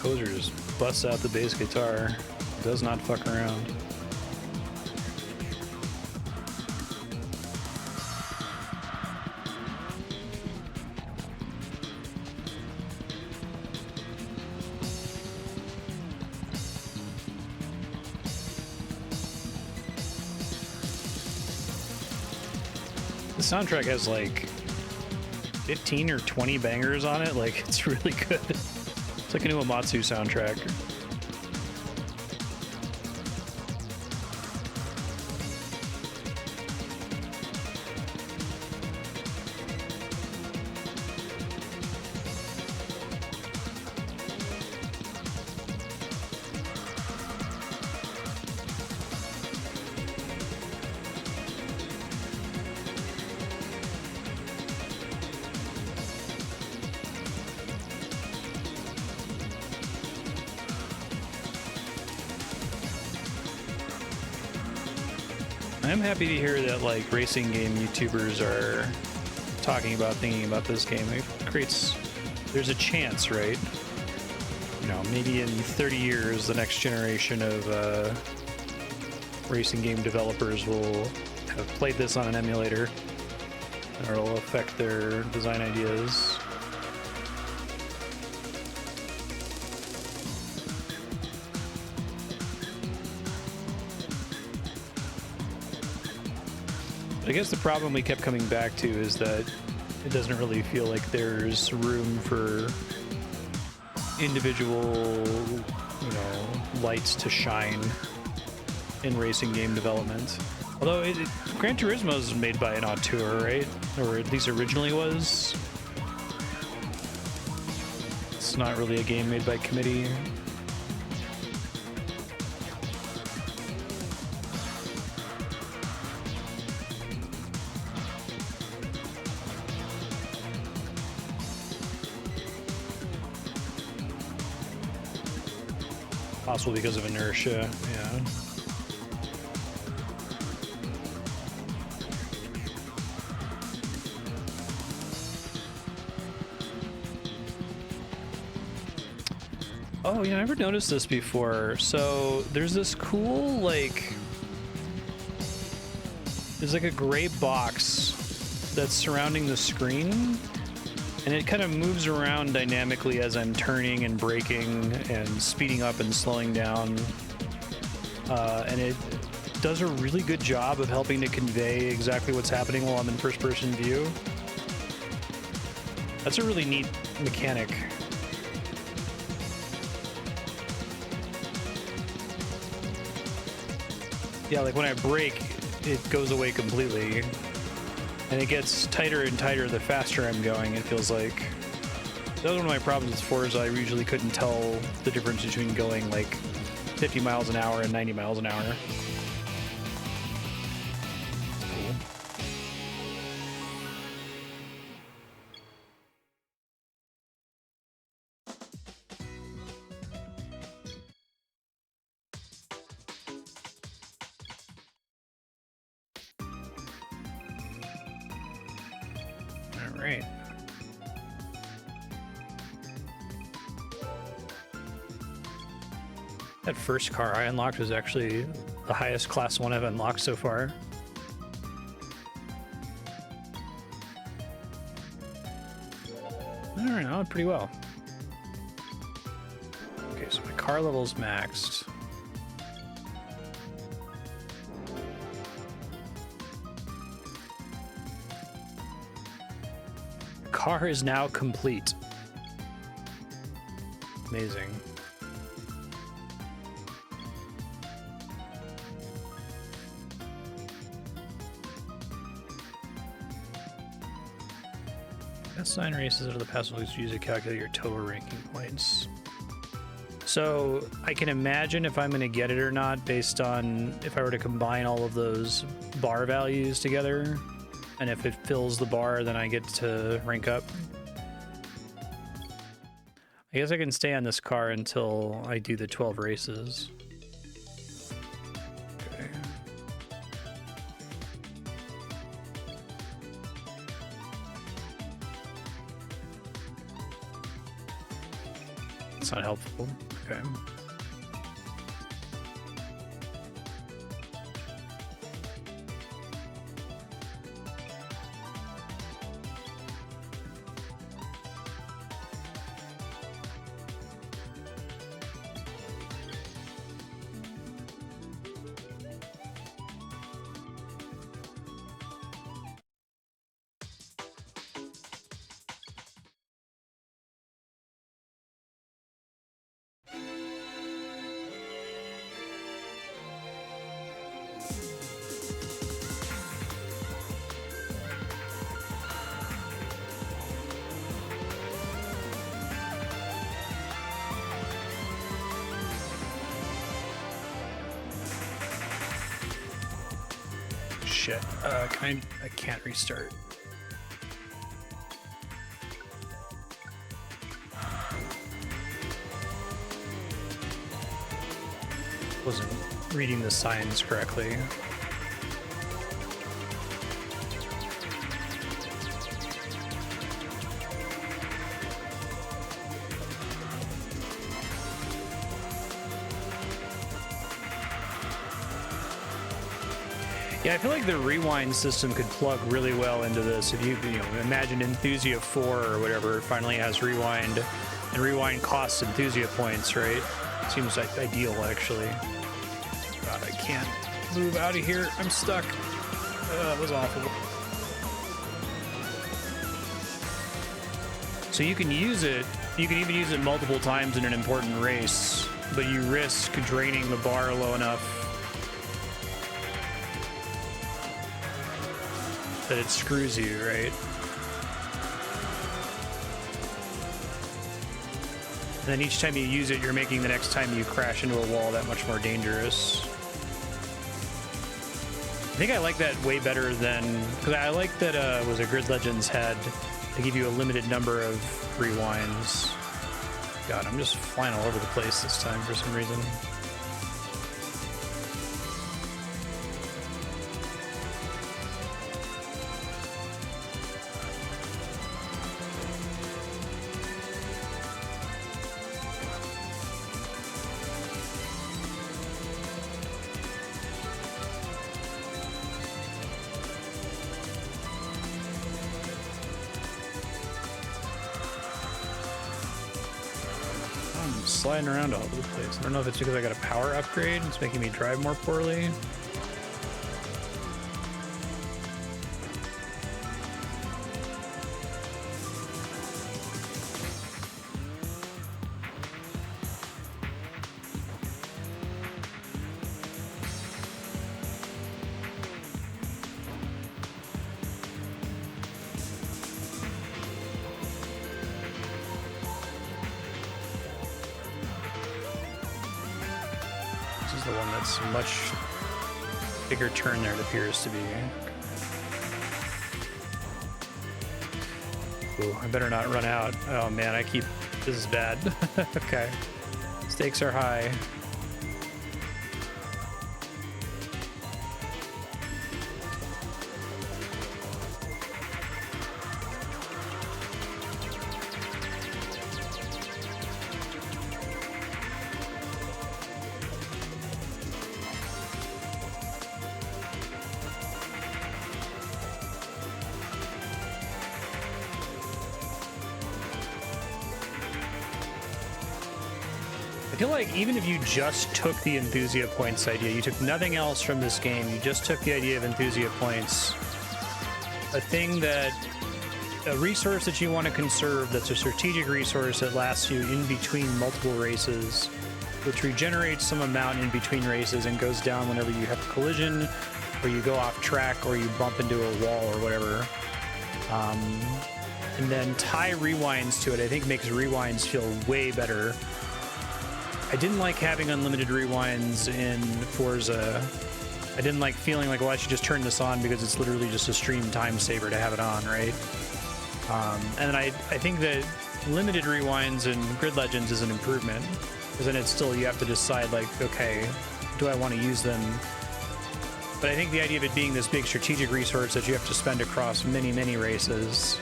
Composer just busts out the bass guitar, does not fuck around. The soundtrack has like 15 or 20 bangers on it, like it's really good. It's like a new Amatsu soundtrack. I'm happy to hear that like racing game YouTubers are talking about, thinking about this game. It creates, there's a chance, right? You know, maybe in 30 years, the next generation of racing game developers will have played this on an emulator, and it'll affect their design ideas. I guess the problem we kept coming back to is that it doesn't really feel like there's room for individual, you know, lights to shine in racing game development. Although Gran Turismo is made by an auteur, right? Or at least originally was. It's not really a game made by committee. Possible because of inertia, yeah. Oh, yeah, I never noticed this before. So there's this cool, like, there's like a gray box that's surrounding the screen, and it kind of moves around dynamically as I'm turning and braking and speeding up and slowing down. And it does a really good job of helping to convey exactly what's happening while I'm in first-person view. That's a really neat mechanic. Yeah, like when I brake, it goes away completely. And it gets tighter and tighter the faster I'm going, it feels like. That was one of my problems with Forza. I usually couldn't tell the difference between going like 50 miles an hour and 90 miles an hour. Cool. All right. That first car I unlocked was actually the highest class 1 I've unlocked so far. I don't know, pretty well. Okay, so my car level's maxed. Car is now complete. Amazing. Past 9 races out of the past weeks, use it to calculate your total ranking points. So I can imagine if I'm going to get it or not based on if I were to combine all of those bar values together, and if it fills the bar, then I get to rank up. I guess I can stay on this car until I do the 12 races. Okay. It's not helpful. Okay. Shit. I can't restart. Wasn't reading the signs correctly. Yeah, I feel like the rewind system could plug really well into this. If you imagine Enthusia 4 or whatever finally has rewind, and rewind costs Enthusia points, right? Seems like ideal, actually. God, I can't move out of here. I'm stuck. That was awful. So you can use it. You can even use it multiple times in an important race, but you risk draining the bar low enough that it screws you, right? And then each time you use it, you're making the next time you crash into a wall that much more dangerous. I think I like that way better than... Because I like that was a Grid Legends had to give you a limited number of rewinds. God, I'm just flying all over the place this time for some reason. Sliding around all over the place. I don't know if it's because I got a power upgrade. It's making me drive more poorly. The one that's a much bigger turn there, it appears to be. Ooh, I better not run out. Oh man, this is bad. Okay. Stakes are high. I feel like even if you just took the Enthusia points idea, you took nothing else from this game, you just took the idea of Enthusia points, a resource that you want to conserve, that's a strategic resource that lasts you in between multiple races, which regenerates some amount in between races and goes down whenever you have a collision, or you go off track, or you bump into a wall or whatever. and then tie rewinds to it, I think makes rewinds feel way better. I didn't like having unlimited rewinds in Forza. I didn't like feeling like, well, I should just turn this on because it's literally just a stream time saver to have it on, right? And I think that limited rewinds in Grid Legends is an improvement, because then it's still, you have to decide, like, okay, do I want to use them? But I think the idea of it being this big strategic resource that you have to spend across many, many races,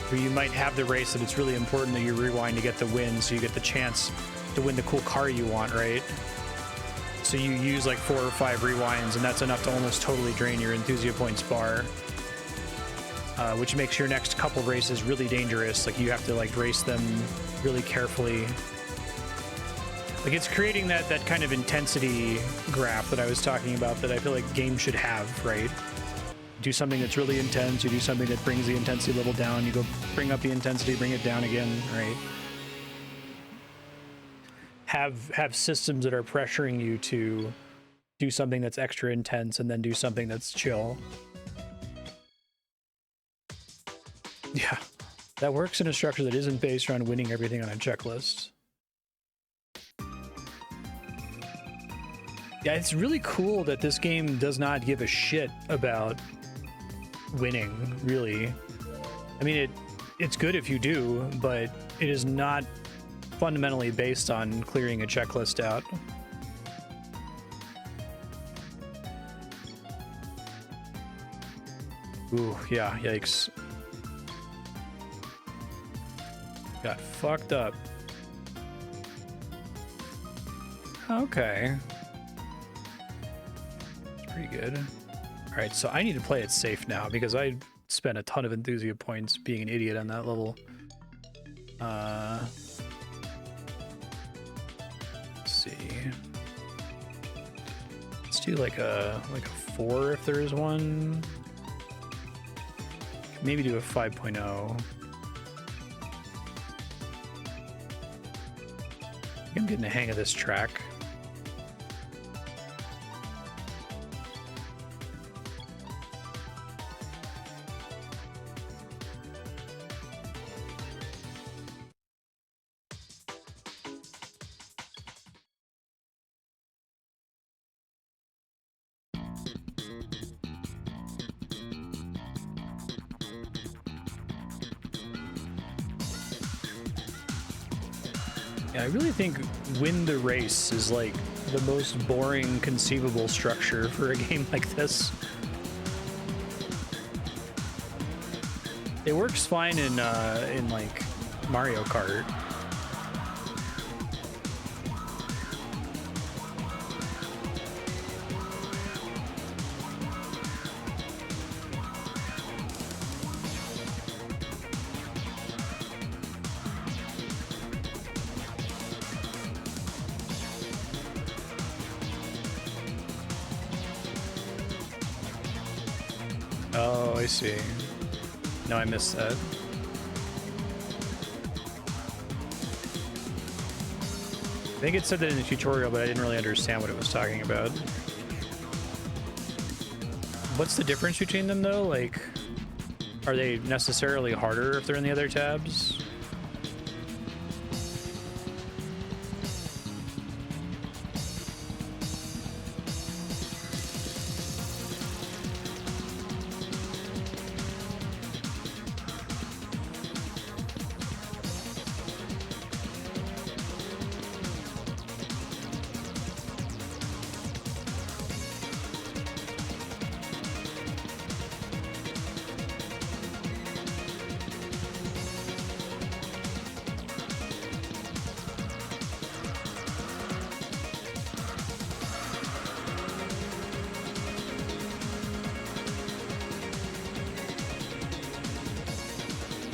where you might have the race that it's really important that you rewind to get the win, so you get the chance to win the cool car you want, right? So you use like 4 or 5 rewinds, and that's enough to almost totally drain your Enthusia points bar, which makes your next couple races really dangerous. Like, you have to like race them really carefully. Like, it's creating that kind of intensity graph that I was talking about that I feel like games should have, right? Do something that's really intense, you do something that brings the intensity level down, you go bring up the intensity, bring it down again, right? Have systems that are pressuring you to do something that's extra intense and then do something that's chill. Yeah, that works in a structure that isn't based around winning everything on a checklist. Yeah, it's really cool that this game does not give a shit about winning, really. I mean, it's good if you do, but it is not fundamentally based on clearing a checklist out. Ooh, yeah, yikes. Got fucked up. Okay. It's pretty good. Alright, so I need to play it safe now, because I spent a ton of Enthusia points being an idiot on that level. Let's see. Let's do like a 4 if there is one. Maybe do a 5.0. I'm getting the hang of this track. I really think win the race is like the most boring conceivable structure for a game like this. It works fine in like Mario Kart. Oh, I see. No, I missed that. I think it said that in the tutorial, but I didn't really understand what it was talking about. What's the difference between them, though? Like, are they necessarily harder if they're in the other tabs?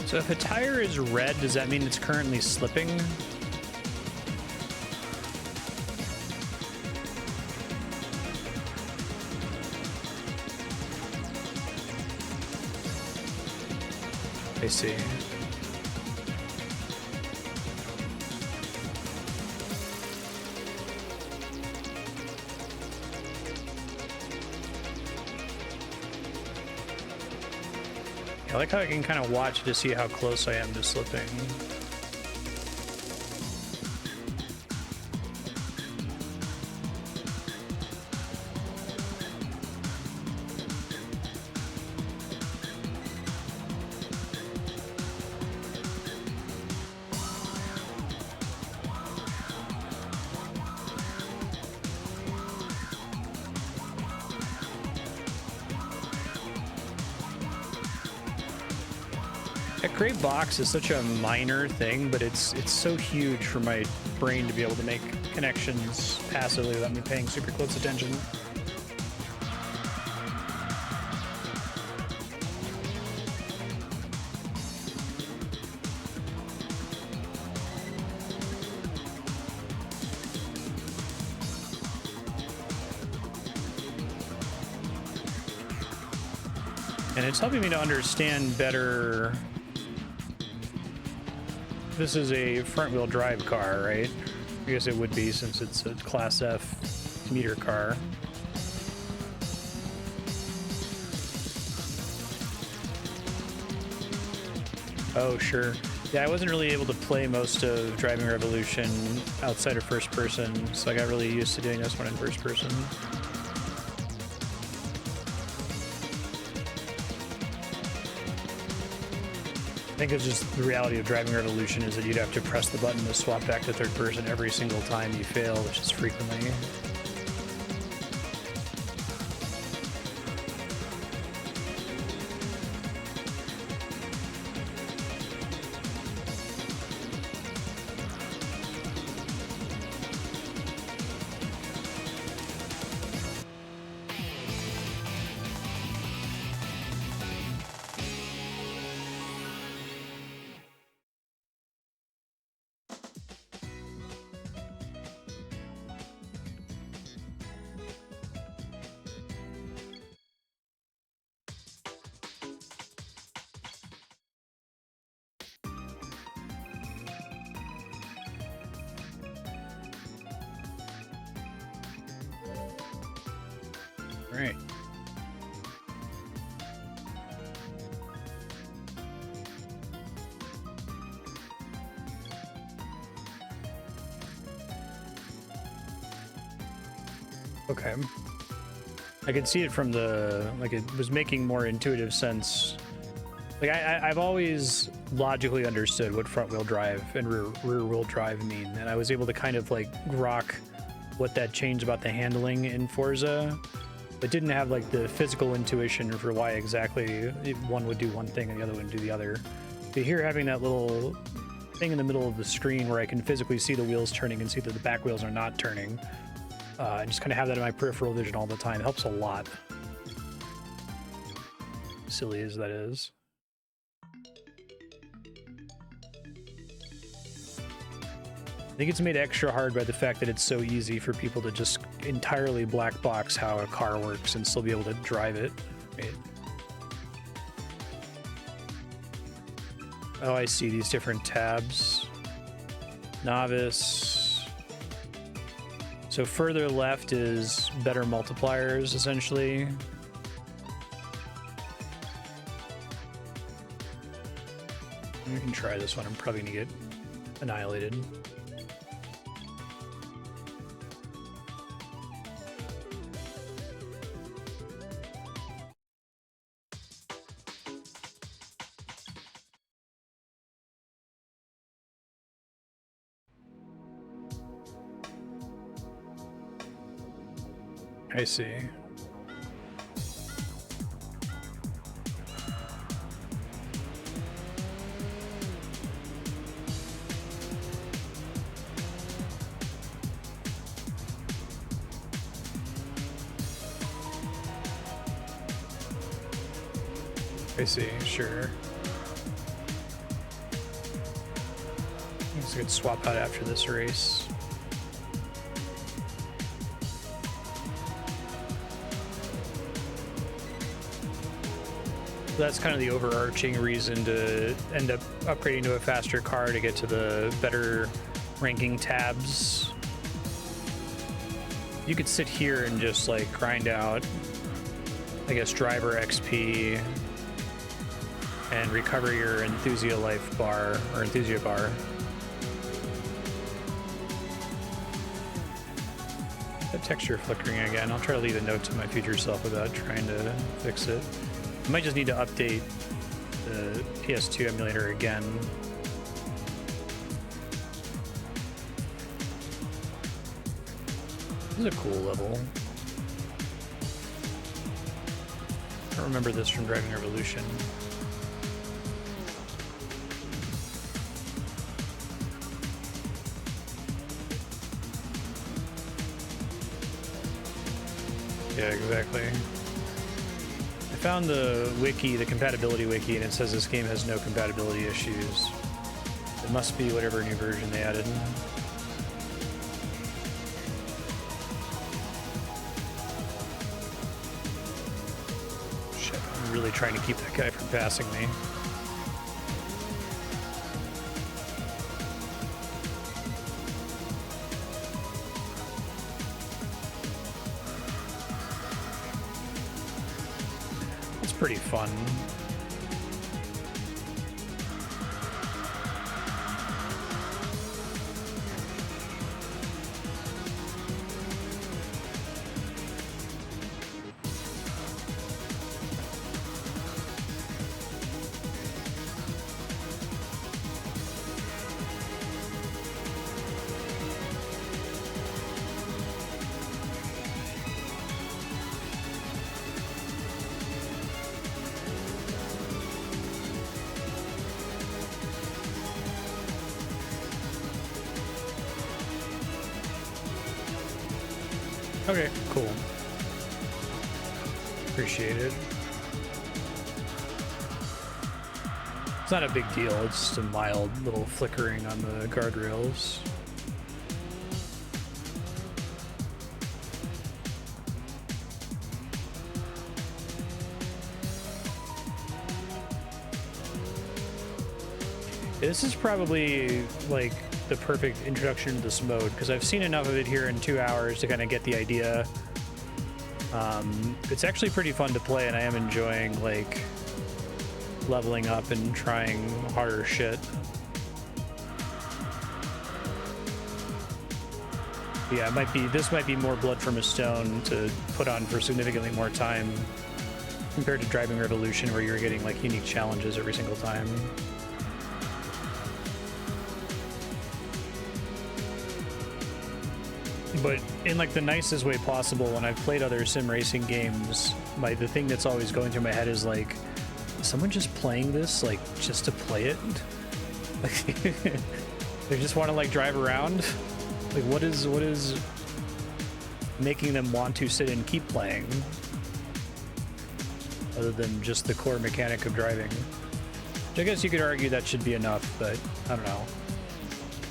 So if a tire is red, does that mean it's currently slipping? I see. I like how I can kind of watch to see how close I am to slipping. Gray box is such a minor thing, but it's so huge for my brain to be able to make connections passively without me paying super close attention. And it's helping me to understand better. This is a front-wheel drive car, right? I guess it would be since it's a Class F meter car. Oh, sure. Yeah, I wasn't really able to play most of Driving Revolution outside of first person, so I got really used to doing this one in first person. I think it's just the reality of Driving Revolution is that you'd have to press the button to swap back to third person every single time you fail, which is frequently. Right. Okay. I could see it from the, like, it was making more intuitive sense. Like, I've always logically understood what front-wheel drive and rear-wheel drive mean, and I was able to kind of, like, grok what that changed about the handling in Forza, but didn't have, like, the physical intuition for why exactly one would do one thing and the other would do the other. But here, having that little thing in the middle of the screen where I can physically see the wheels turning and see that the back wheels are not turning, and just kind of have that in my peripheral vision all the time helps a lot. Silly as that is. I think it's made extra hard by the fact that it's so easy for people to just entirely black box how a car works and still be able to drive it. Right? Oh, I see these different tabs. Novice. So further left is better multipliers, essentially. We can try this one. I'm probably gonna get annihilated. I see. I see, sure. I guess I could swap out after this race. That's kind of the overarching reason to end up upgrading to a faster car to get to the better ranking tabs. You could sit here and just like grind out, I guess, driver XP and recover your Enthusia Life bar, or Enthusia bar. That texture flickering again. I'll try to leave a note to my future self about trying to fix it. I might just need to update the PS2 emulator again. This is a cool level. I don't remember this from Driving Revolution. Yeah, exactly. I found the wiki, the compatibility wiki, and it says this game has no compatibility issues. It must be whatever new version they added. Shit, I'm really trying to keep that guy from passing me. Pretty fun. Okay, cool. Appreciate it. It's not a big deal, it's just a mild little flickering on the guardrails. This is probably like the perfect introduction to this mode because I've seen enough of it here in 2 hours to kind of get the idea. It's actually pretty fun to play, and I am enjoying like leveling up and trying harder shit. Yeah, this might be more blood from a stone to put on for significantly more time compared to Driving Revolution, where you're getting like unique challenges every single time. But in like the nicest way possible, when I've played other sim racing games, the thing that's always going through my head is like, is someone just playing this like just to play it? Like they just want to like drive around? Like what is making them want to sit and keep playing? Other than just the core mechanic of driving. Which I guess you could argue that should be enough, but I don't know.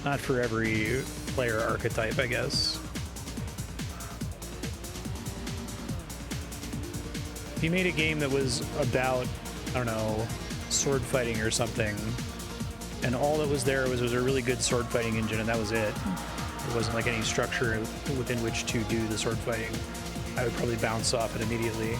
Not for every player archetype, I guess. If you made a game that was about, I don't know, sword fighting or something, and all that was there was a really good sword fighting engine, and that was it. There wasn't like any structure within which to do the sword fighting, I would probably bounce off it immediately.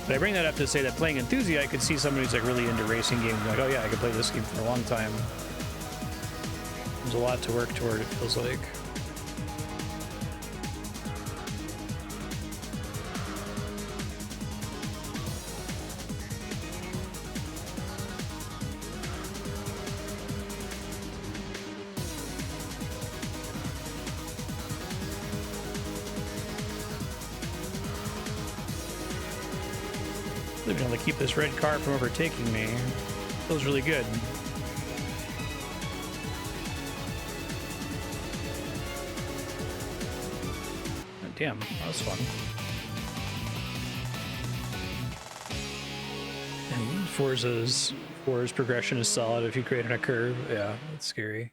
But I bring that up to say that playing Enthusia, I could see somebody who's like really into racing games, like, oh yeah, I could play this game for a long time. There's a lot to work toward, it feels like. They're gonna keep this red car from overtaking me. Feels really good. Oh, damn, that was fun. And Forza's progression is solid if you create on a curve. Yeah, that's scary.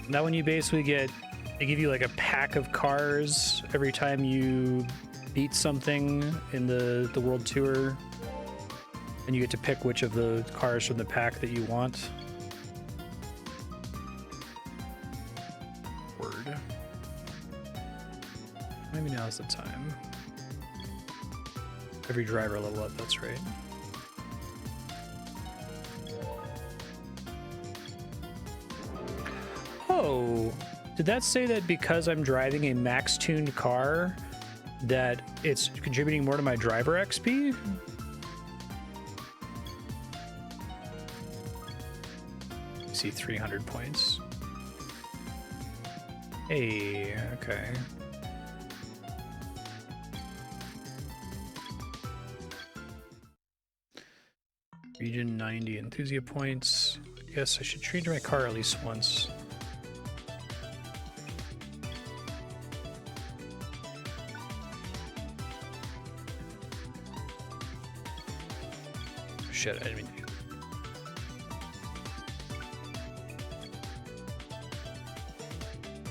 Now when you basically they give you like a pack of cars every time you beat something in the World Tour, and you get to pick which of the cars from the pack that you want. Word. Maybe now's the time. Every driver level up, that's right. Oh, did that say that because I'm driving a max-tuned car that it's contributing more to my driver XP? I see 300 points. Hey, okay. Region 90 Enthusia points. I guess I should change my car at least once. Shit, I didn't mean to.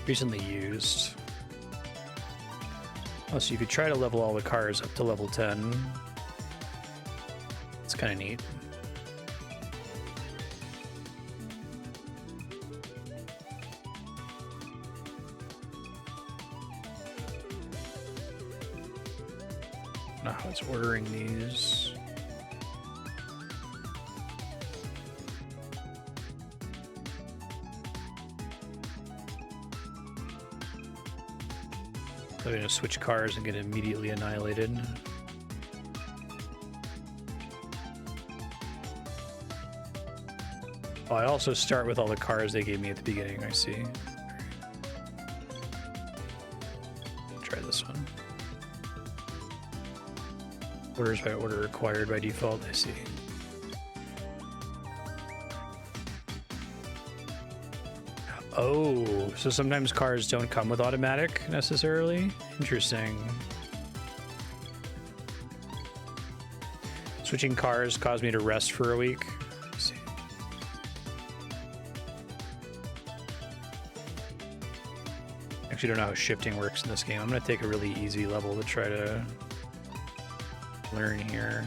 Recently used. Oh, so you could try to level all the cars up to level 10. It's kind of neat. I don't know how it's ordering these. I'm going to switch cars and get immediately annihilated. Oh, I also start with all the cars they gave me at the beginning, I see. Try this one. Orders by order required by default, I see. Oh, so sometimes cars don't come with automatic necessarily? Interesting. Switching cars caused me to rest for a week. Let's see. Actually don't know how shifting works in this game. I'm gonna take a really easy level to try to learn here.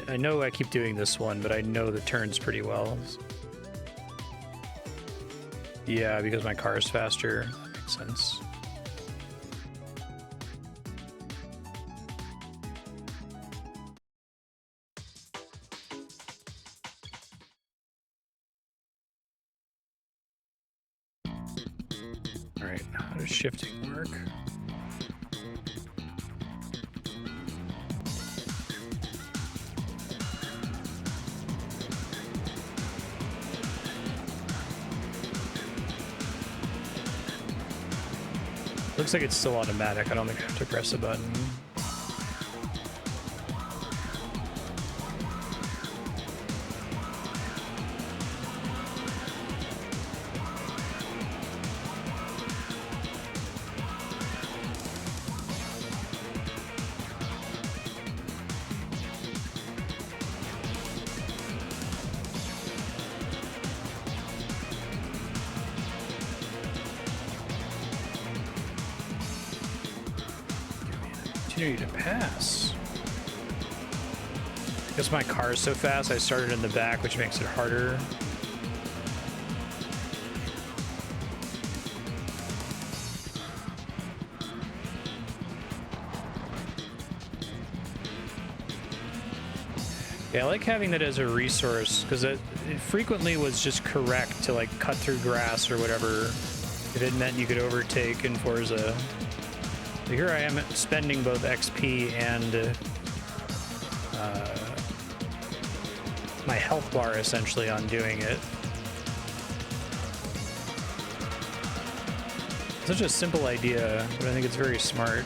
I know I keep doing this one, but I know the turns pretty well. Yeah, because my car is faster. That makes sense. All right, how does shifting work? Looks like it's still automatic. I don't think I have to press a button. To pass. I guess my car is so fast, I started in the back, which makes it harder. Yeah, I like having that as a resource, because it frequently was just correct to like cut through grass or whatever if it meant you could overtake in Forza. So here I am spending both XP and my health bar essentially on doing it. Such a simple idea, but I think it's very smart.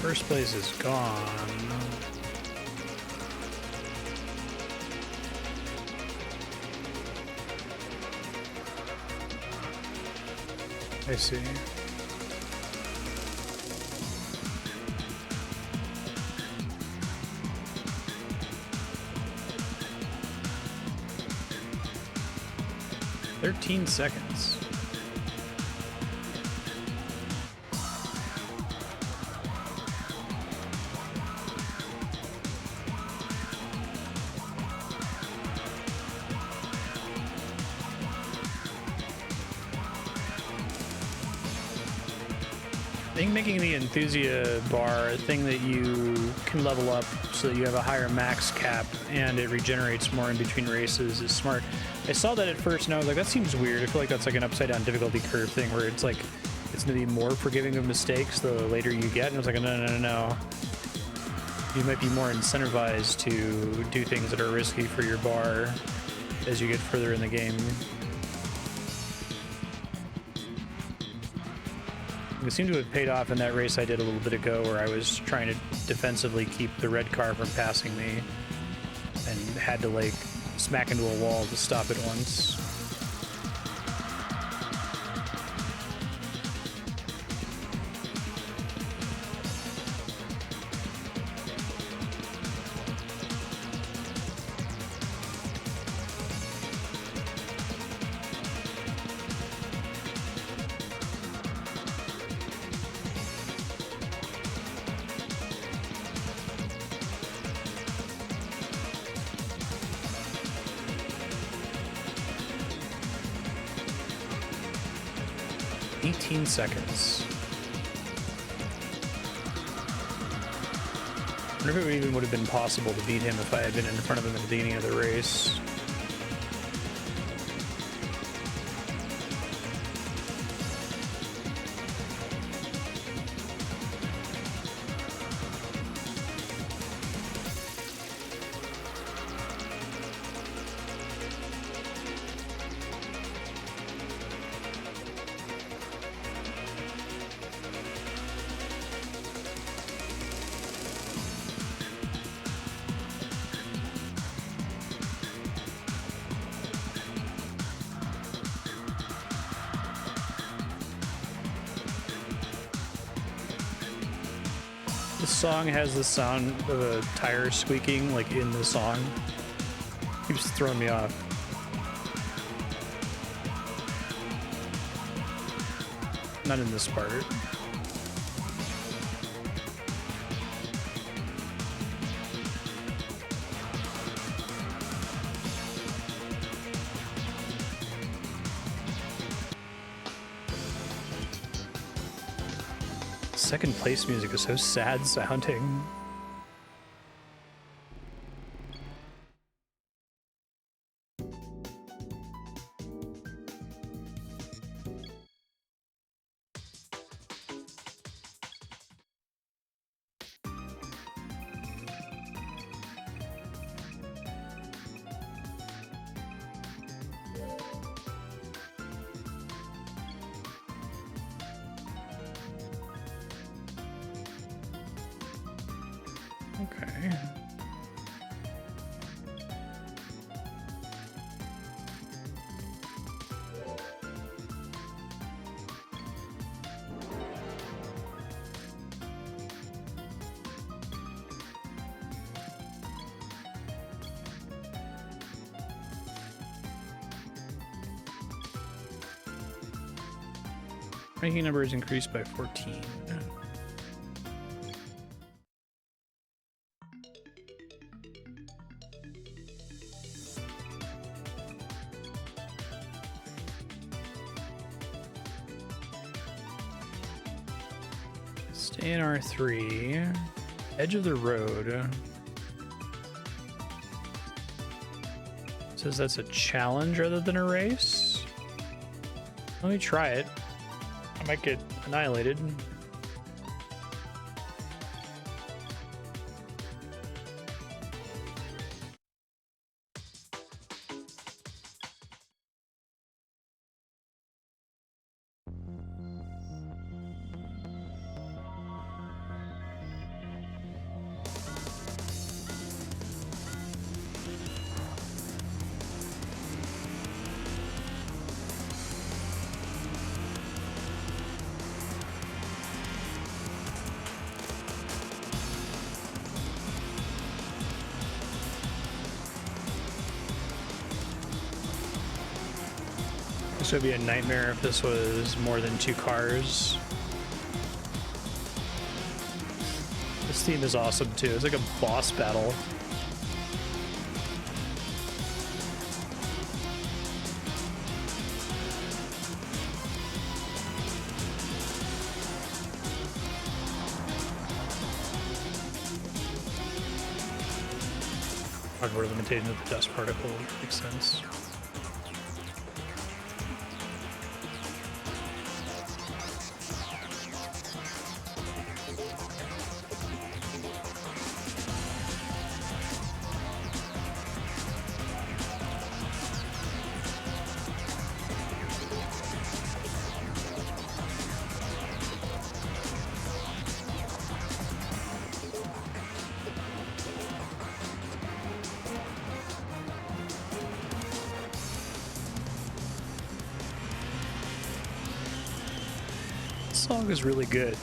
First place is gone. I see. "13 seconds. I think making the Enthusia bar a thing that you can level up so that you have a higher max cap and it regenerates more in between races is smart. I saw that at first and I was like, that seems weird. I feel like that's like an upside down difficulty curve thing where it's like, it's going to be more forgiving of mistakes the later you get. And I was like, no. You might be more incentivized to do things that are risky for your bar as you get further in the game. It seemed to have paid off in that race I did a little bit ago where I was trying to defensively keep the red car from passing me and had to like smack into a wall to stop it once. Seconds. I wonder if it even would have been possible to beat him if I had been in front of him at the beginning of the race. Song has the sound of a tire squeaking like in the song. Keeps throwing me off. Not in this part. Second place music is so sad sounding. Okay. Ranking number is increased by 14. Stay in R3. Edge of the road. Says that's a challenge rather than a race. Let me try it. I might get annihilated. This would be a nightmare if this was more than 2 cars. This theme is awesome too. It's like a boss battle. Hardware limitation of the dust particle makes sense. Song is really good.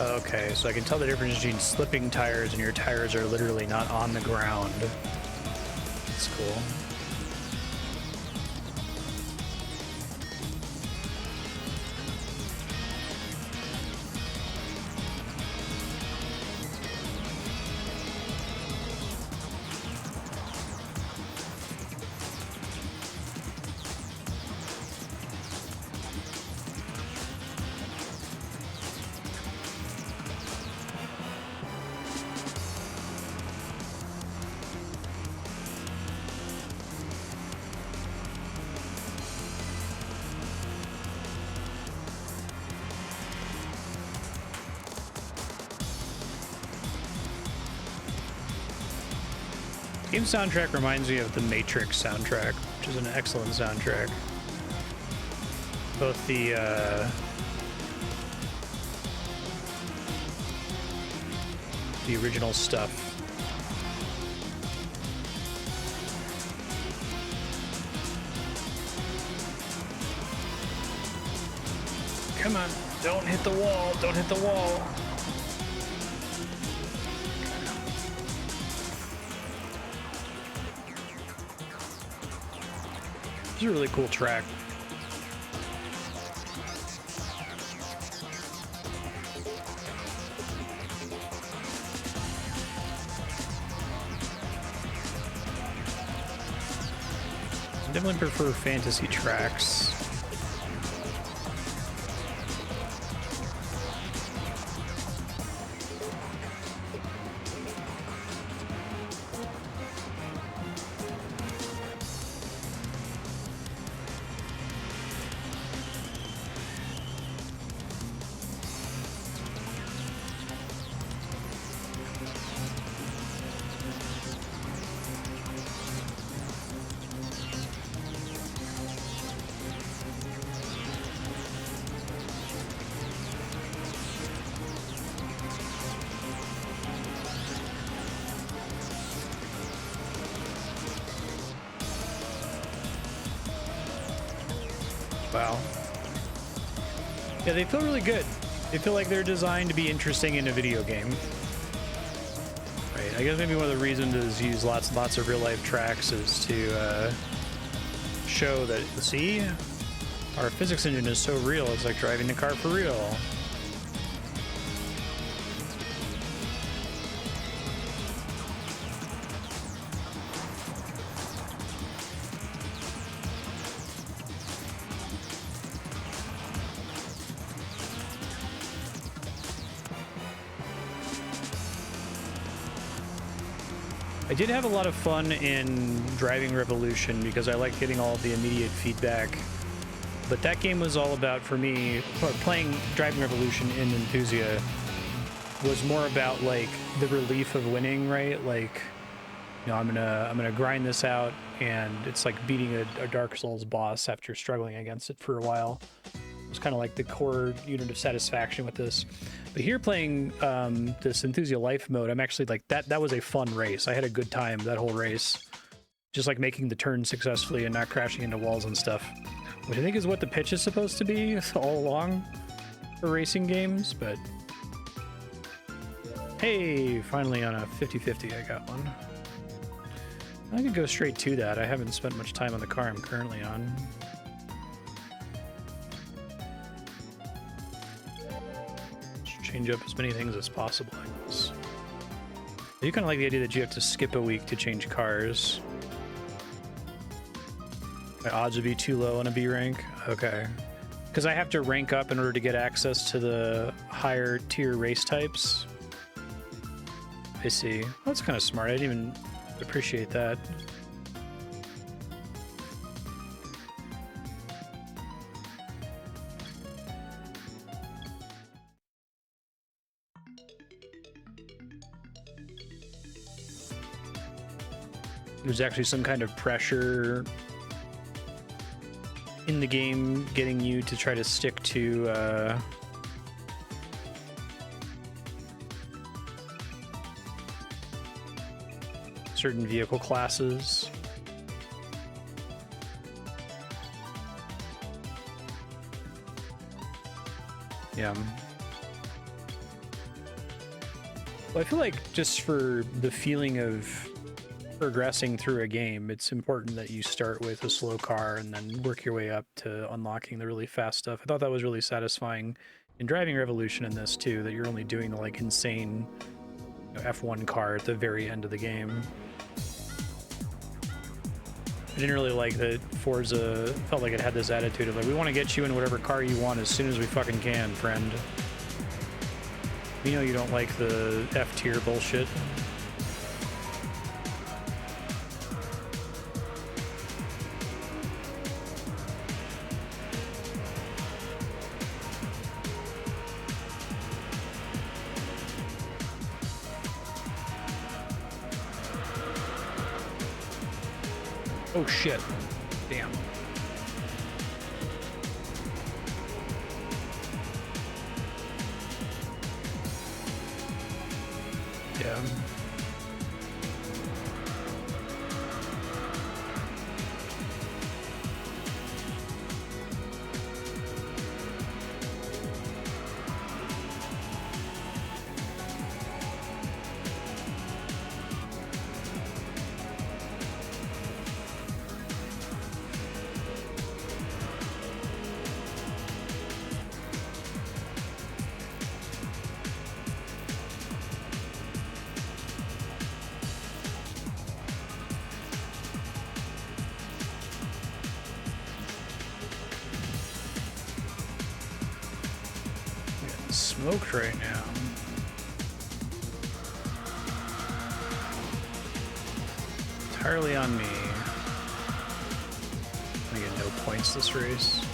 Okay, so I can tell the difference between slipping tires and your tires are literally not on the ground. That's cool. Game soundtrack reminds me of the Matrix soundtrack, which is an excellent soundtrack. Both the original stuff. Come on, don't hit the wall, don't hit the wall. This is a really cool track. I definitely prefer fantasy tracks. Wow. Yeah, they feel really good. They feel like they're designed to be interesting in a video game. Right. I guess maybe one of the reasons is use lots and lots of real life tracks is to show that, see, our physics engine is so real. It's like driving the car for real. I did have a lot of fun in Driving Revolution because I liked getting all the immediate feedback. But that game was all about, for me, playing Driving Revolution in Enthusia was more about like the relief of winning, right? Like, you know, I'm gonna grind this out and it's like beating a Dark Souls boss after struggling against it for a while. It's kind of like the core unit of satisfaction with this. But here playing this Enthusia Life mode, I'm actually like, that was a fun race. I had a good time that whole race. Just like making the turn successfully and not crashing into walls and stuff. Which I think is what the pitch is supposed to be all along for racing games, but... Hey, finally on a 50-50 I got one. I could go straight to that. I haven't spent much time on the car I'm currently on. Just change up as many things as possible, I guess. You kind of like the idea that you have to skip a week to change cars. My odds would be too low on a B rank? Okay. Because I have to rank up in order to get access to the higher tier race types. I see. Well, that's kind of smart. I didn't even appreciate that. There's actually some kind of pressure in the game getting you to try to stick to certain vehicle classes. Yeah. Well, I feel like just for the feeling of progressing through a game, it's important that you start with a slow car and then work your way up to unlocking the really fast stuff. I thought that was really satisfying in Driving Revolution in this too, that you're only doing the like insane F1 car at the very end of the game. I didn't really like that Forza felt like it had this attitude of like, we want to get you in whatever car you want as soon as we fucking can, friend. We know you don't like the F-tier bullshit. Oh shit. Damn. Yeah. Smoked right now. Entirely on me. I get no points this race.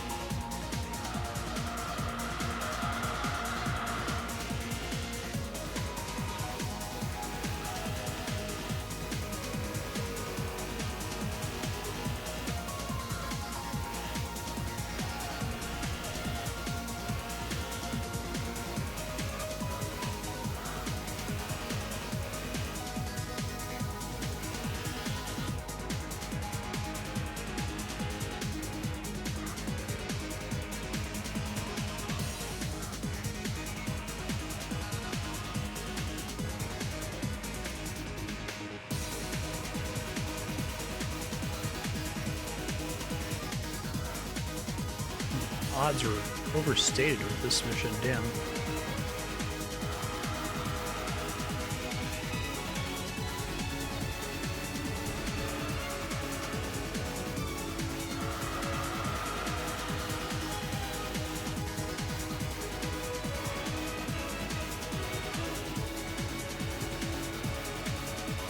Odds are overstated with this mission, damn.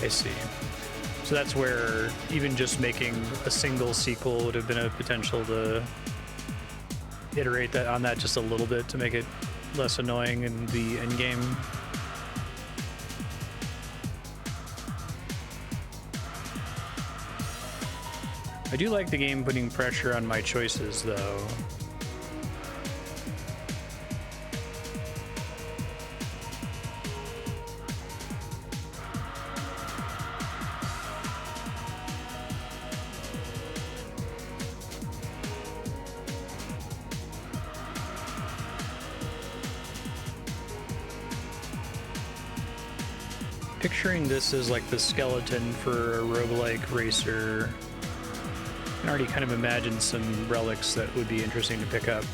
I see. So that's where even just making a single sequel would have been a potential to iterate that on that just a little bit to make it less annoying in the end game. I do like the game putting pressure on my choices, though. Picturing this as like the skeleton for a roguelike racer. I can already kind of imagine some relics that would be interesting to pick up.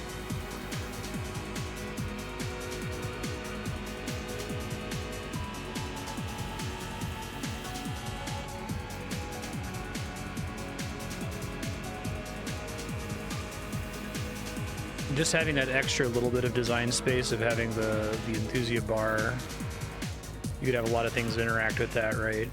Just having that extra little bit of design space of having the Enthusia bar, you could have a lot of things interact with that, right?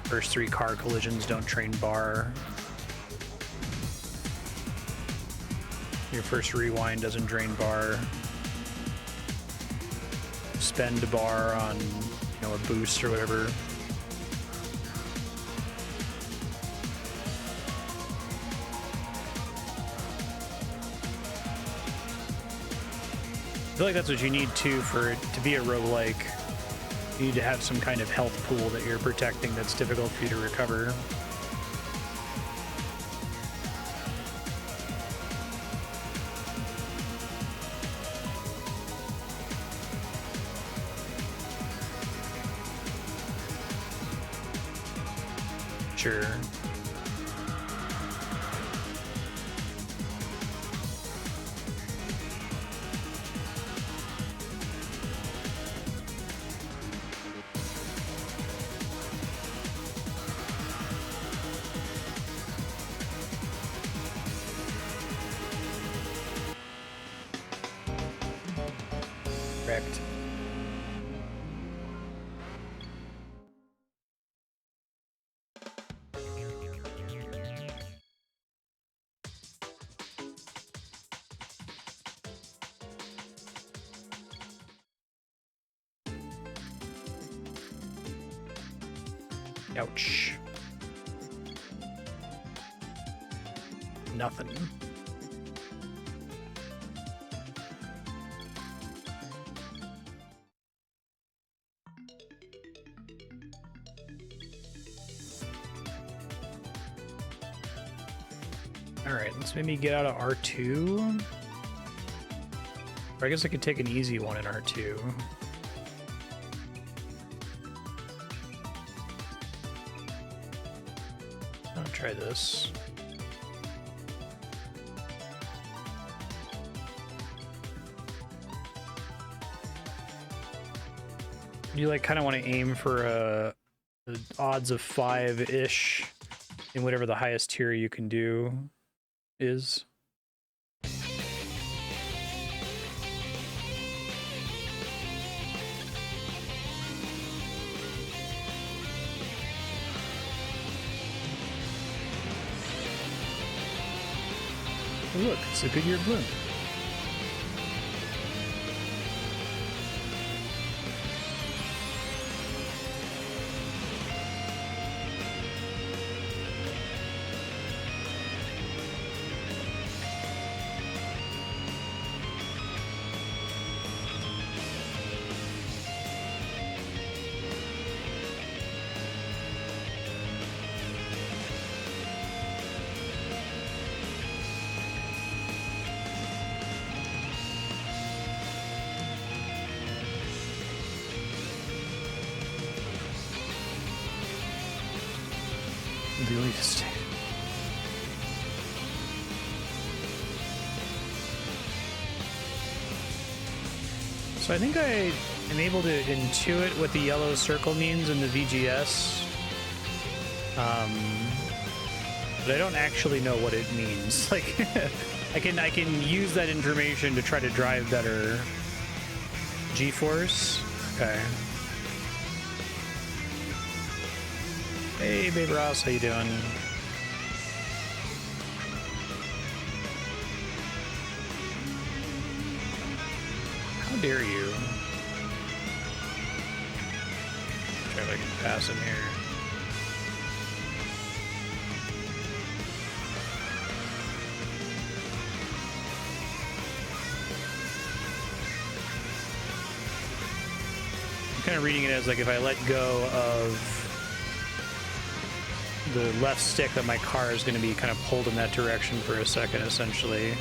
First 3 car collisions don't drain bar. Your first rewind doesn't drain bar. Spend bar on, you know, a boost or whatever. I feel like that's what you need too for it to be a roguelike. You need to have some kind of health pool that you're protecting that's difficult for you to recover. Sure. Correct. Ouch. Nothing. Alright, let's maybe get out of R2. Or I guess I could take an easy one in R2. I'll try this. You like kind of want to aim for the odds of 5-ish in whatever the highest tier you can do is. Oh, look, it's a Goodyear balloon. The elite estate. So I think I am able to intuit what the yellow circle means in the VGS. But I don't actually know what it means. Like, I can use that information to try to drive better G-force. Okay. Hey, Babe Ross, how you doing? How dare you? Okay. I can pass him here. I'm kind of reading it as like if I let go of the left stick, that my car is going to be kind of pulled in that direction for a second, essentially.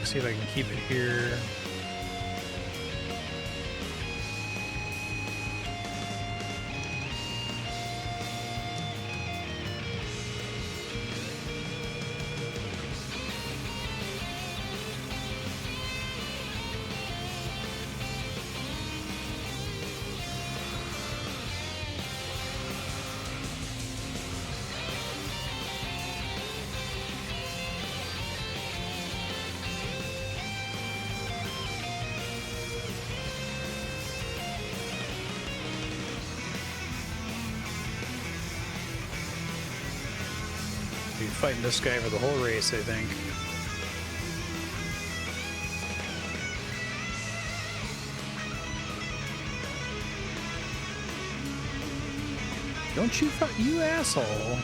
See if I can keep it here. Fighting this guy for the whole race, I think. Don't you fight, you asshole.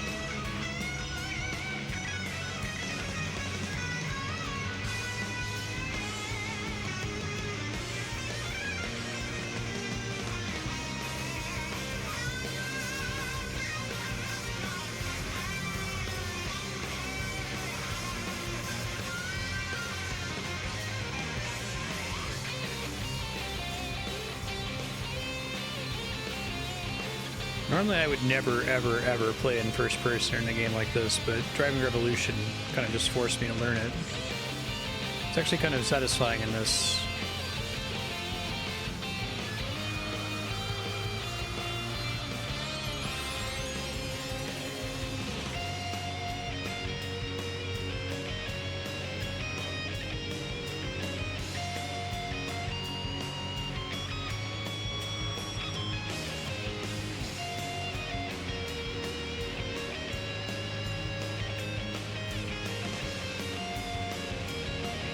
Normally I would never, ever, ever play in first person in a game like this, but Driving Revolution kind of just forced me to learn it. It's actually kind of satisfying in this.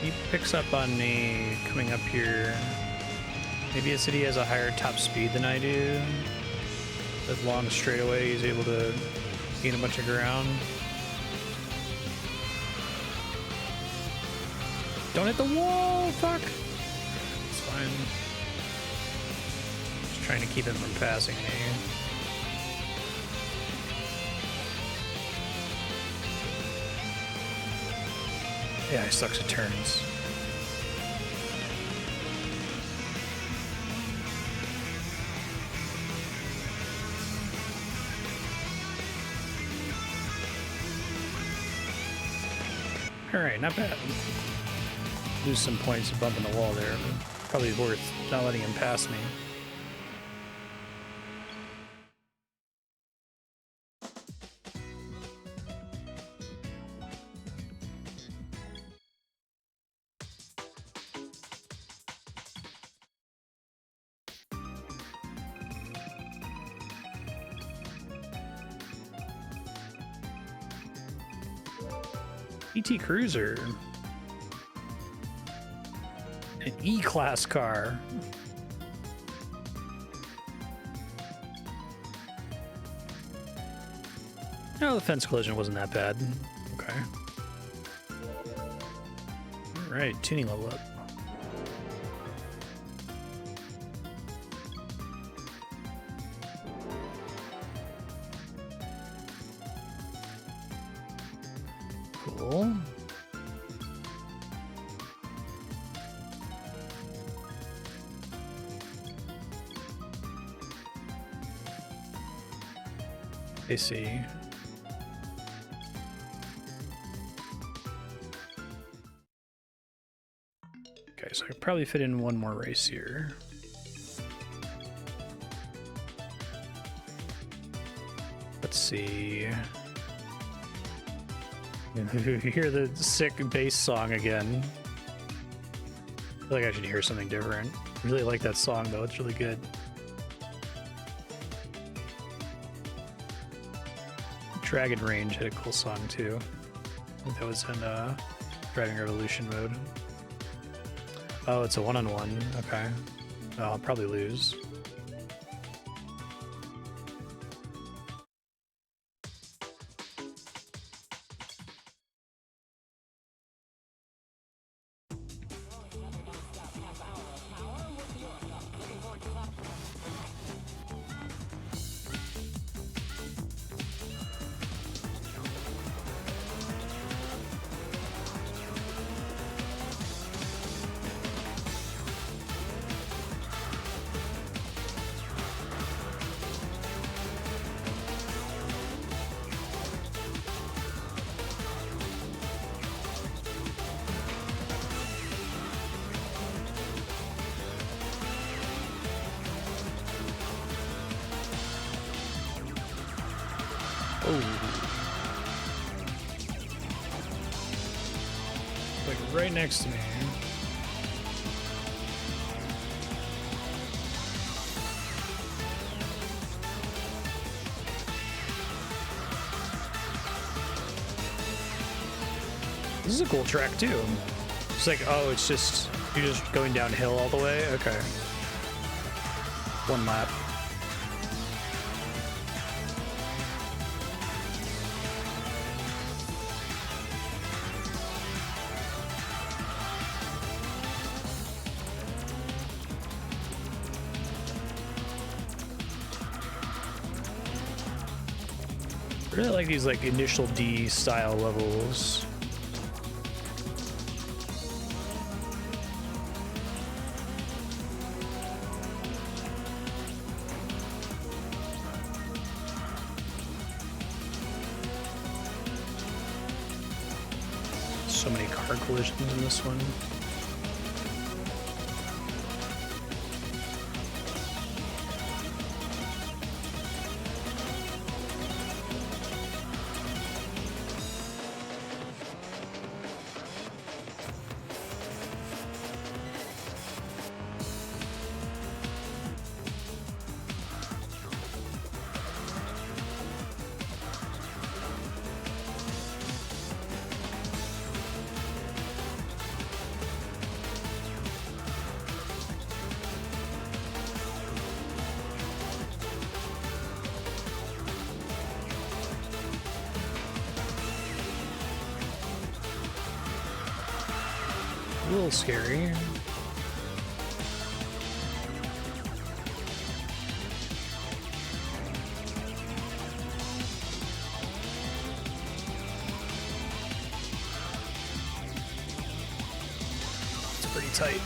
He picks up on me coming up here. Maybe a city has a higher top speed than I do. With long straightaway, he's able to gain a bunch of ground. Don't hit the wall! Fuck! It's fine. Just trying to keep him from passing me. Yeah, he sucks at turns. Alright, not bad. Lose some points bumping the wall there, but probably worth not letting him pass me. ET Cruiser. An E-Class car. No, the fence collision wasn't that bad. Okay. Alright, tuning level up. Cool. I see. Okay, so I could probably fit in one more race here. Let's see. You hear the sick bass song again. I feel like I should hear something different. I really like that song though, it's really good. Dragon Range had a cool song too. I think that was in Driving Revolution mode. Oh, it's a one-on-one. Okay. Oh, I'll probably lose. Like right next to me. This is a cool track too. It's like, oh, it's just, you're just going downhill all the way? Okay. One lap. I really like these like initial D style levels. So many car collisions in this one. A little scary. It's pretty tight.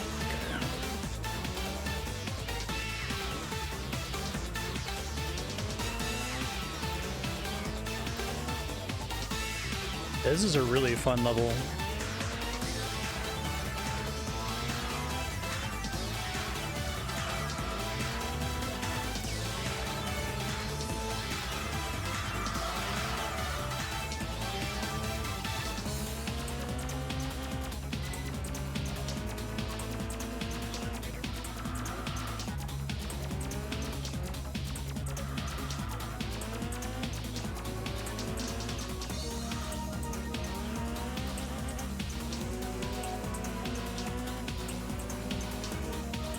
This is a really fun level.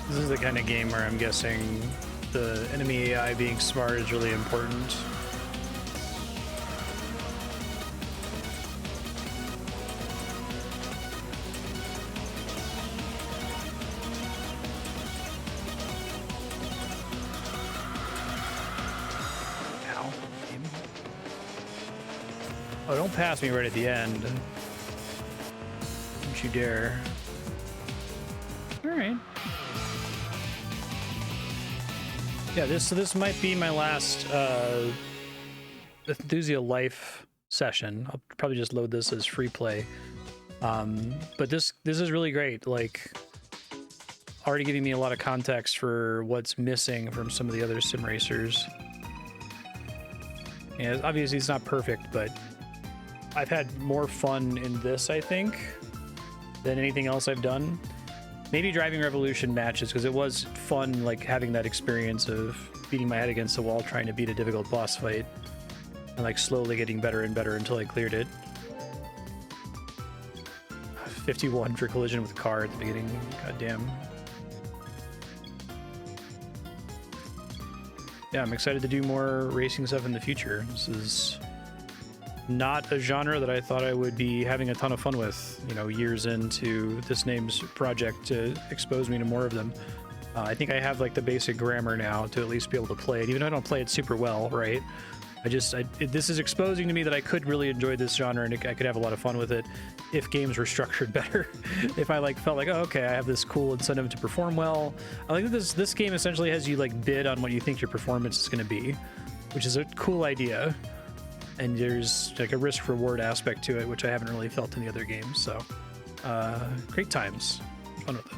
This is the kind of game where I'm guessing the enemy AI being smart is really important. Ow. Oh, don't pass me right at the end. Don't you dare. All right. Yeah, this might be my last Enthusia Life session. I'll probably just load this as free play. But this is really great. Like, already giving me a lot of context for what's missing from some of the other sim racers. Yeah, obviously it's not perfect, but I've had more fun in this, I think, than anything else I've done. Maybe Driving Revolution matches, because it was fun, like, having that experience of beating my head against the wall trying to beat a difficult boss fight, and, like, slowly getting better and better until I cleared it. 51 for collision with a car at the beginning. God damn. Yeah, I'm excited to do more racing stuff in the future. This is not a genre that I thought I would be having a ton of fun with, you know, years into this name's project to expose me to more of them. I think I have like the basic grammar now to at least be able to play it, even though I don't play it super well, right? This is exposing to me that I could really enjoy this genre and I could have a lot of fun with it if games were structured better. If I like felt like, oh, okay, I have this cool incentive to perform well. I like that this game essentially has you like bid on what you think your performance is going to be, which is a cool idea. And there's like a risk reward aspect to it, which I haven't really felt in the other games. So great times, fun with it.